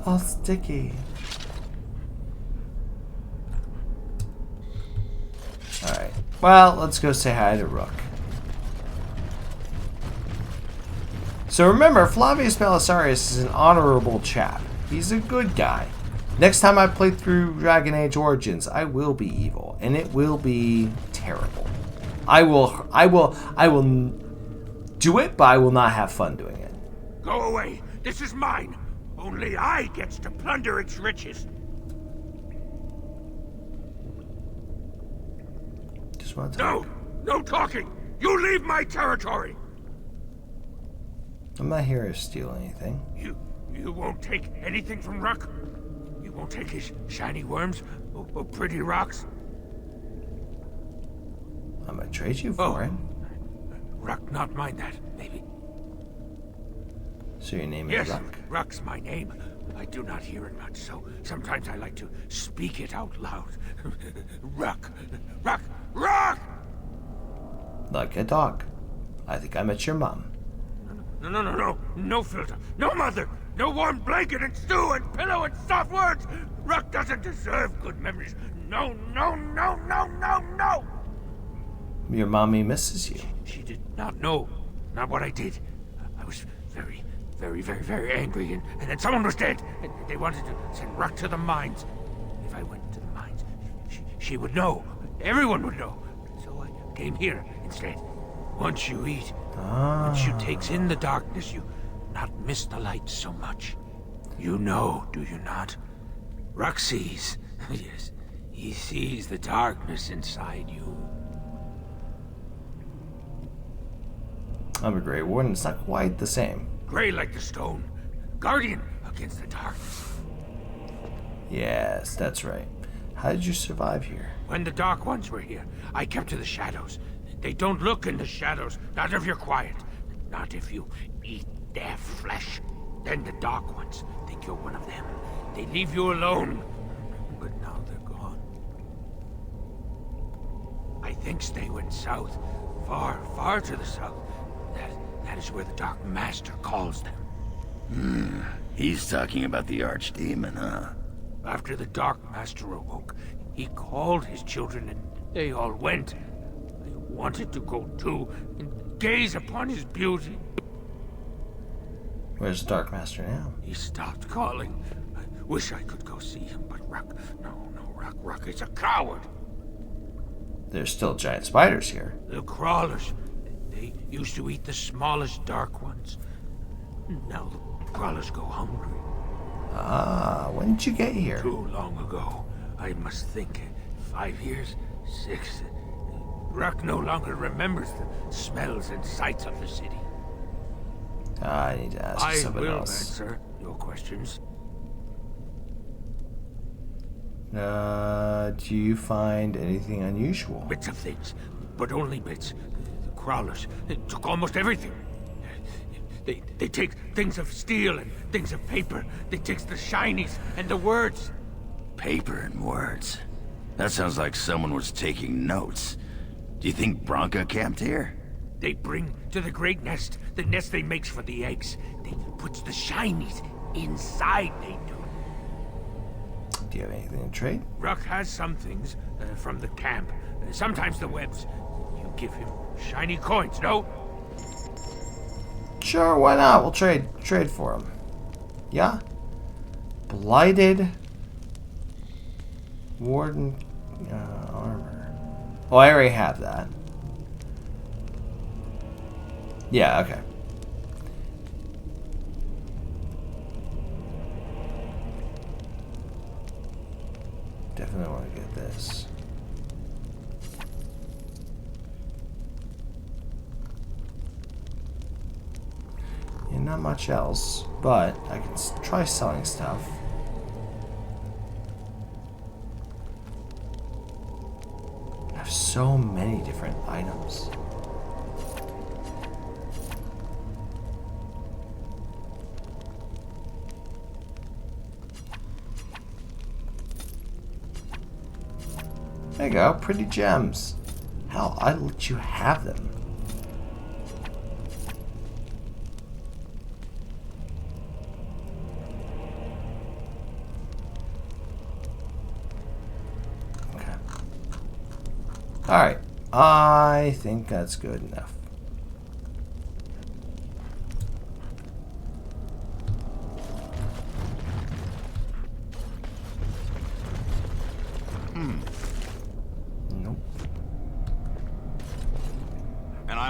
All sticky. Alright. Well, let's go say hi to Rook. So remember, Flavius Belisarius is an honorable chap. He's a good guy. Next time I play through Dragon Age Origins, I will be evil, and it will be terrible. I will do it, but I will not have fun doing it. Go away. This is mine. Only I gets to plunder its riches. Just want to talk. No talking. You leave my territory. I'm not here to steal anything. You won't take anything from Ruck? You won't take his shiny worms or pretty rocks? I'm gonna trade you for it. Ruck not mind that, maybe. So your name is Ruck? Ruck's my name. I do not hear it much, so sometimes I like to speak it out loud. Ruck! Ruck! Ruck! Like a dog. I think I met your mom. No. No filter. No mother. No warm blanket and stew and pillow and soft words. Ruck doesn't deserve good memories. No. Your mommy misses you. She did not know. Not what I did. I was very angry, and then someone was dead. And they wanted to send Ruck to the mines. If I went to the mines, she would know. Everyone would know. So I came here instead. Once you eat, once you takes in the darkness, you not miss the light so much. You know, do you not? Ruck sees. Yes, he sees the darkness inside you. I'm a Grey Warden. It's not quite the same. Gray like the stone. Guardian against the darkness. Yes, that's right. How did you survive here? When the Dark Ones were here, I kept to the shadows. They don't look in the shadows, not if you're quiet. Not if you eat their flesh. Then the Dark Ones think you're one of them. They leave you alone. But now they're gone. I think they went south. Far to the south. That is where the Dark Master calls them. He's talking about the Archdemon, huh? After the Dark Master awoke, he called his children and they all went. I wanted to go too and gaze upon his beauty. Where's the Dark Master now? He stopped calling. I wish I could go see him, but Ruck, Ruck is a coward. There's still giant spiders here. The crawlers, they used to eat the smallest Dark Ones. Now the crawlers go hungry. Ah, when did you get here? Too long ago. I must think. 5 years? 6? Ruck no longer remembers the smells and sights of the city. I need to ask you something else. Answer your questions. Do you find anything unusual? Bits of things, but only bits. The crawlers took almost everything. They take things of steel and things of paper. They take the shinies and the words. Paper and words. That sounds like someone was taking notes. Do you think Branka camped here? They bring to the great nest, the nest they makes for the eggs. They puts the shinies inside, they do. Do you have anything to trade? Ruck has some things from the camp. Sometimes the webs. You give him shiny coins, no? Sure, why not? We'll trade for him. Yeah? Blighted Warden armor. Oh, I already have that. Yeah, okay. Definitely want to get this. Yeah, not much else, but I can try selling stuff. I have so many different items. There you go, pretty gems. Hell, I'd let you have them. Okay. Alright, I think that's good enough.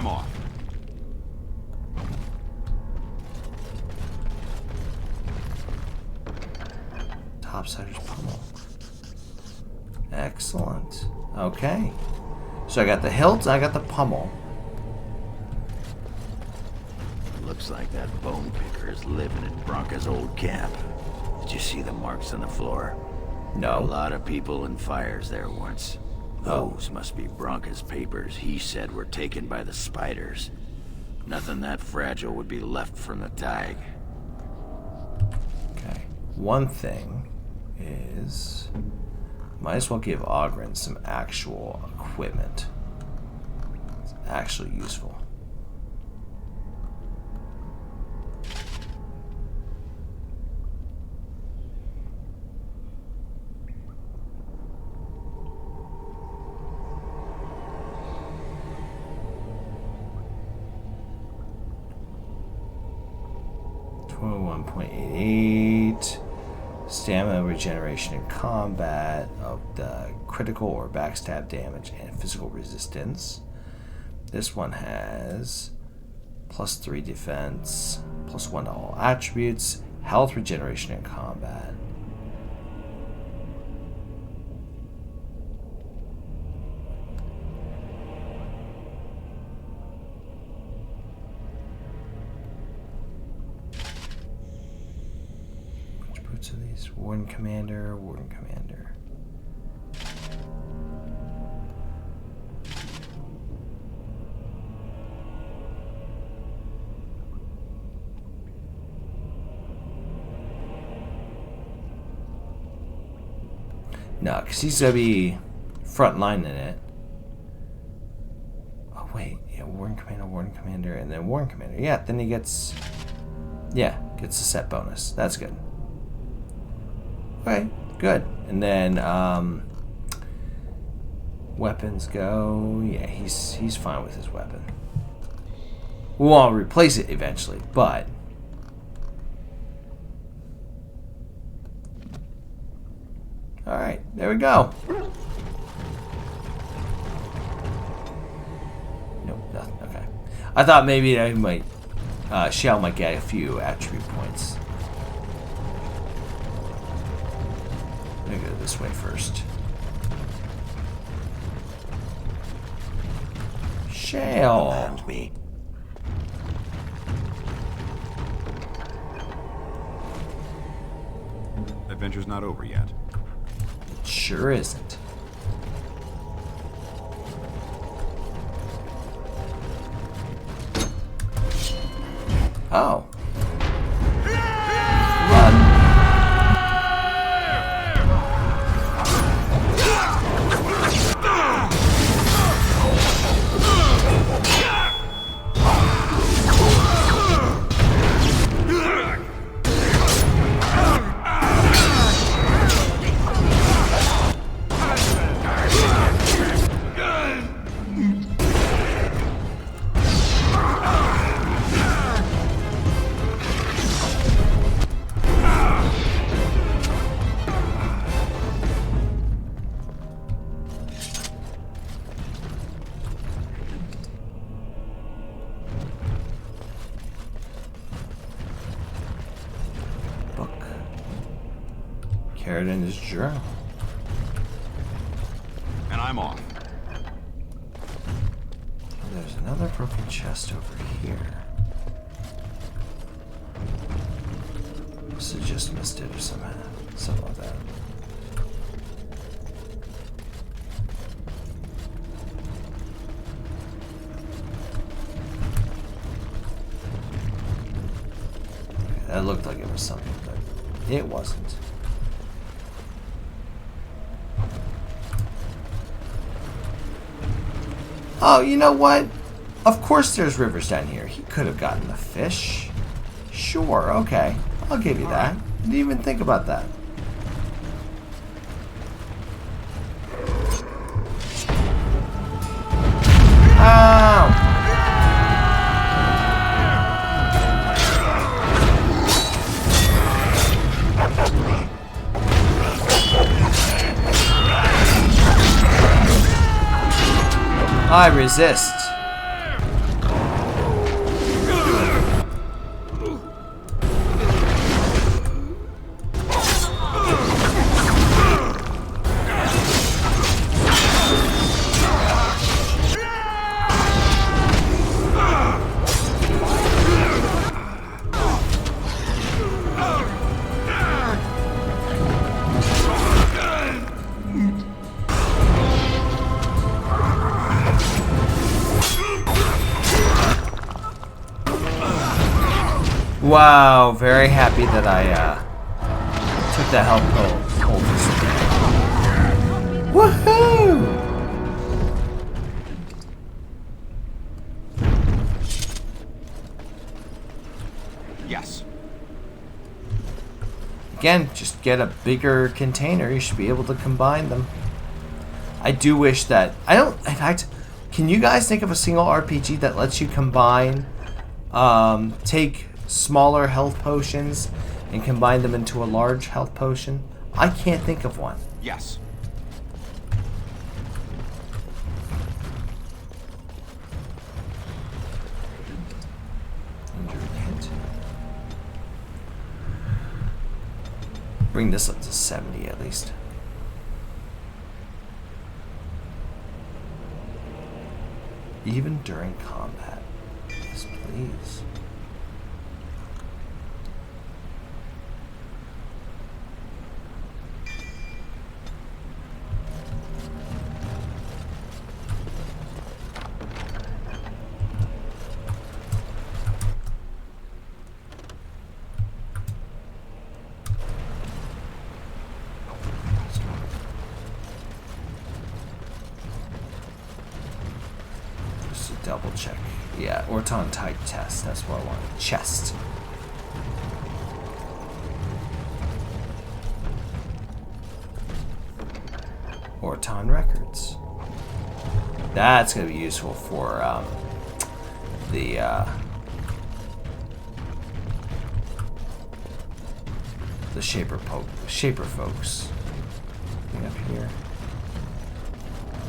I'm off. Topsider's pummel. Excellent. Okay. So I got the hilt, I got the pummel. Looks like that bone picker is living in Bronca's old camp. Did you see the marks on the floor? No. A lot of people and fires there once. Those must be Bronca's papers he said were taken by the spiders. Nothing that fragile would be left from the tag. Okay. One thing is... might as well give Ogren some actual equipment. It's actually useful. .88 stamina regeneration in combat of the critical or backstab damage and physical resistance. This one has +3 defense, +1 to all attributes, health regeneration in combat. To these Warden Commander. No, because he's gonna be front line in it. Oh wait, yeah, Warden Commander, and then Warden Commander. Yeah, then he gets a set bonus. That's good. Okay, good. And then weapons go. Yeah, he's fine with his weapon. We'll all replace it eventually, but all right, there we go. Nope, nothing. Okay, I thought maybe I might Shell might get a few attribute points. I'm gonna go this way first. Shale. And me. Adventure's not over yet. It sure isn't. Oh. Run. Carried in his journal. And I'm off. There's another broken chest over here. Must have just missed it or somehow. Something like that. Okay, that looked like it was something, but it wasn't. Oh, you know what? Of course there's rivers down here. He could have gotten the fish. Sure, okay. I'll give you that. Didn't even think about that. Ow! I resist. Wow, very happy that I took the health poultice. Woohoo! Yes. Again, just get a bigger container. You should be able to combine them. I do wish that... in fact, can you guys think of a single RPG that lets you combine, take smaller health potions and combine them into a large health potion? I can't think of one. Yes. Bring this up to 70 at least. Even during combat. Yes, please. Double check. Yeah, Orton type test. That's what I want. Chest. Orton records. That's gonna be useful for the shaper folks. Thing up here.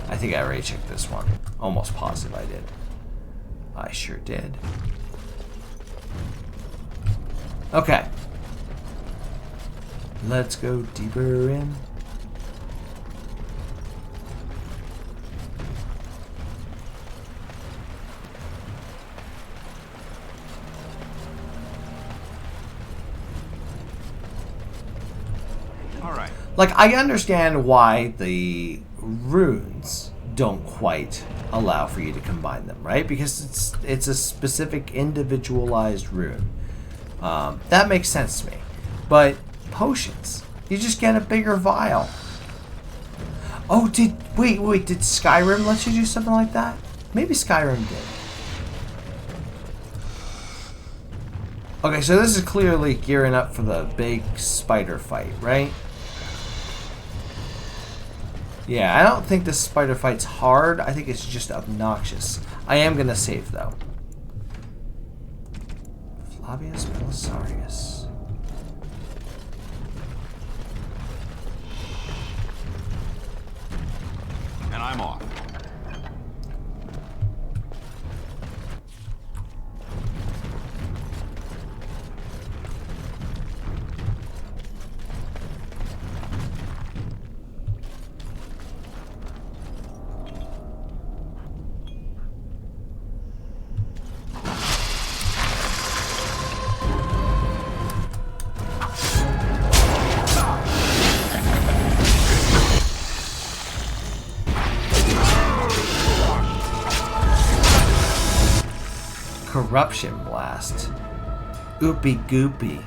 I think I already checked this one. Almost positive I did. I sure did. Okay. Let's go deeper in. All right. Like, I understand why the runes don't quite allow for you to combine them, right? Because it's a specific individualized rune. That makes sense to me. But potions, you just get a bigger vial. Oh, wait, did Skyrim let you do something like that? Maybe Skyrim did. Okay, so this is clearly gearing up for the big spider fight, right? Yeah, I don't think this spider fight's hard. I think it's just obnoxious. I am gonna save though. Flavius Belisarius. And I'm off. Corruption blast. Oopy goopy.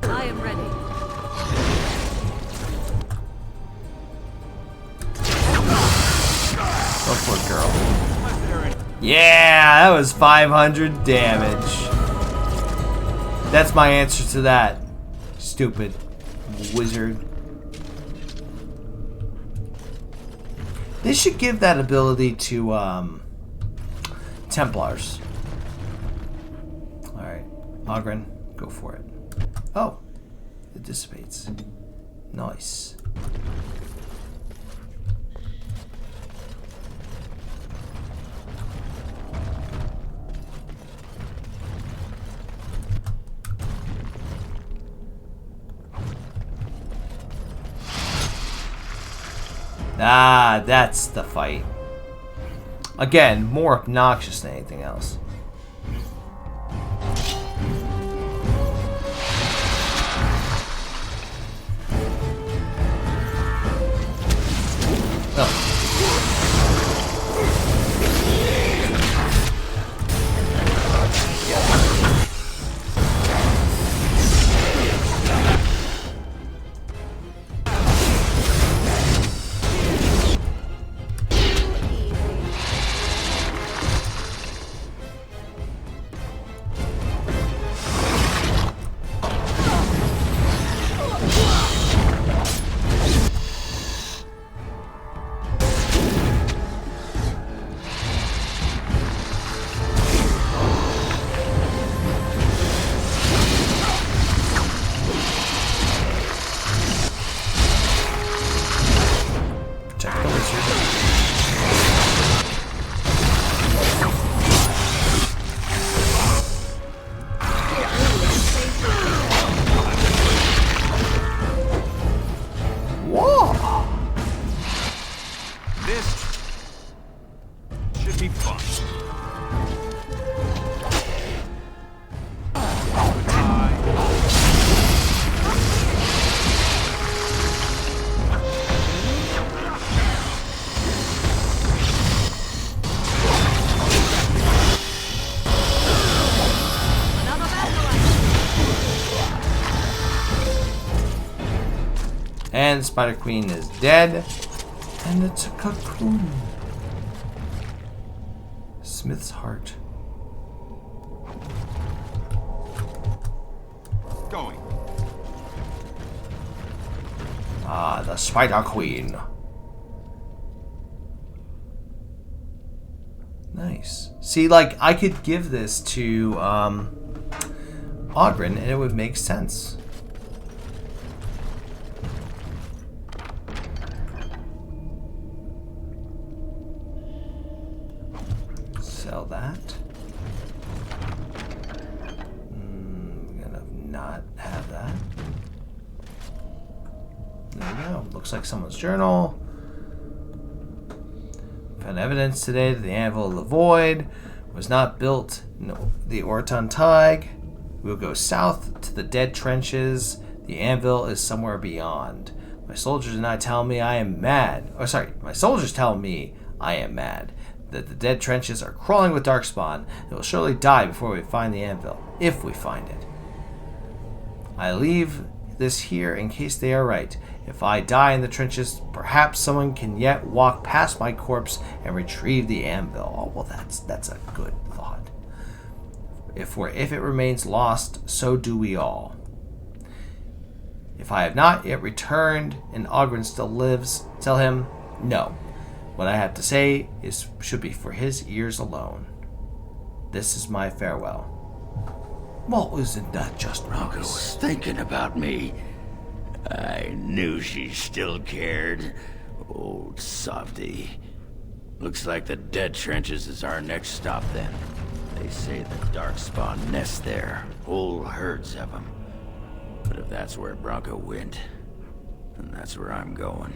I am ready. Go for it, girl. Yeah, that was 500 damage. That's my answer to that. Stupid wizard. They should give that ability to Templars. Alright, Ogren, go for it. Oh, it dissipates. Nice. Ah, that's the fight. Again, more obnoxious than anything else. Oh. And Spider Queen is dead. And it's a cocoon. Smith's heart. Going. Ah, the Spider Queen. Nice. See, like, I could give this to Ogren and it would make sense. Sell that. I'm gonna not have that. There we go. Looks like someone's journal. Found evidence today that the Anvil of the Void was not built in the Orton Tig. We'll go south to the Dead Trenches. The Anvil is somewhere beyond. My soldiers and I tell me I am mad. Oh, sorry. My soldiers tell me I am mad. That the Dead Trenches are crawling with Darkspawn. They will surely die before we find the Anvil, if we find it. I leave this here in case they are right. If I die in the trenches, perhaps someone can yet walk past my corpse and retrieve the Anvil. Oh, well, that's a good thought. If it remains lost, so do we all. If I have not yet returned and Ogren still lives, tell him no. What I have to say should be for his ears alone. This is my farewell. Well, isn't that just Bronca nice? was thinking about me. I knew she still cared. Old softy. Looks like the Dead Trenches is our next stop then. They say the Darkspawn nest there. Whole herds of them. But if that's where Bronca went, then that's where I'm going.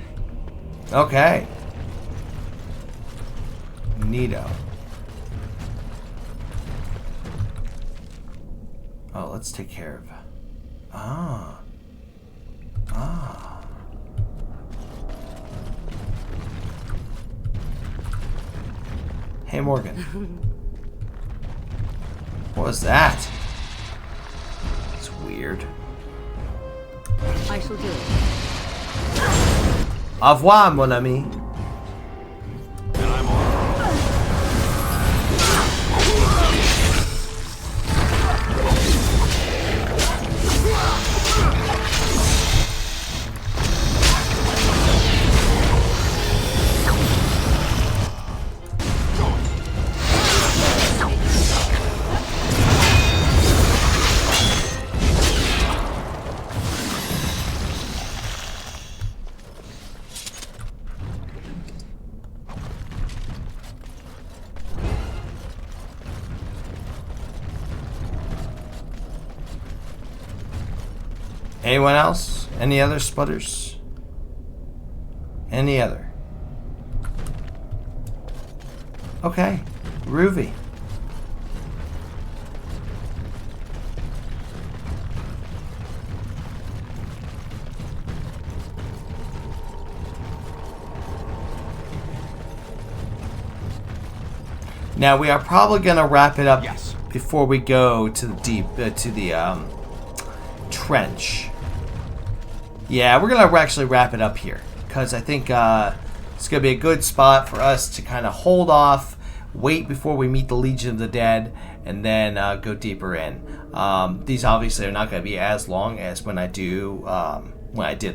Okay. Neato. Oh, let's take care of... Ah. Hey, Morgan. What was that? It's weird. I shall do it. Au revoir, mon ami. Anyone else? Any other sputters? Any other? Okay. Groovy. Now we are probably gonna wrap it up before we go to the trench. Yeah, we're gonna actually wrap it up here because I think it's gonna be a good spot for us to kind of hold off, wait before we meet the Legion of the Dead, and then go deeper in. These obviously are not gonna be as long as when I did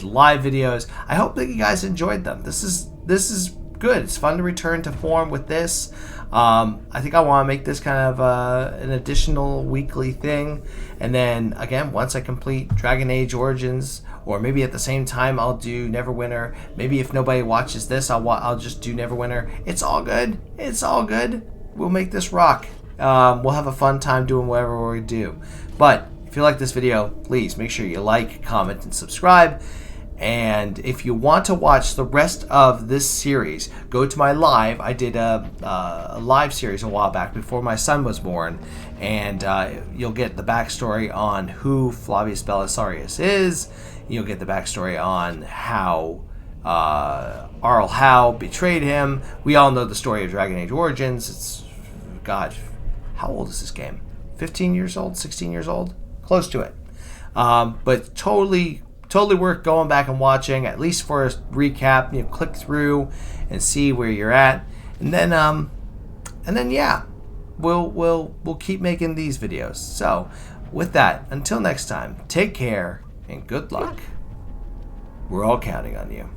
live videos. I hope that you guys enjoyed them. This is good. It's fun to return to form with this. I think I want to make this kind of an additional weekly thing, and then again, once I complete Dragon Age Origins, or maybe at the same time I'll do Neverwinter. Maybe if nobody watches this, I'll just do Neverwinter. It's all good. It's all good. We'll make this rock. We'll have a fun time doing whatever we do. But if you like this video, please make sure you like, comment, and subscribe. And if you want to watch the rest of this series, go to my live. I did a live series a while back before my son was born, and you'll get the backstory on who Flavius Belisarius is. You'll get the backstory on how Arl Howe betrayed him. We all know the story of Dragon Age Origins. It's, God, how old is this game? 15 years old? 16 years old? Close to it. But totally worth going back and watching, at least for a recap. You know, click through and see where you're at, and then yeah, we'll keep making these videos. So with that, until next time, take care and good luck. We're all counting on you.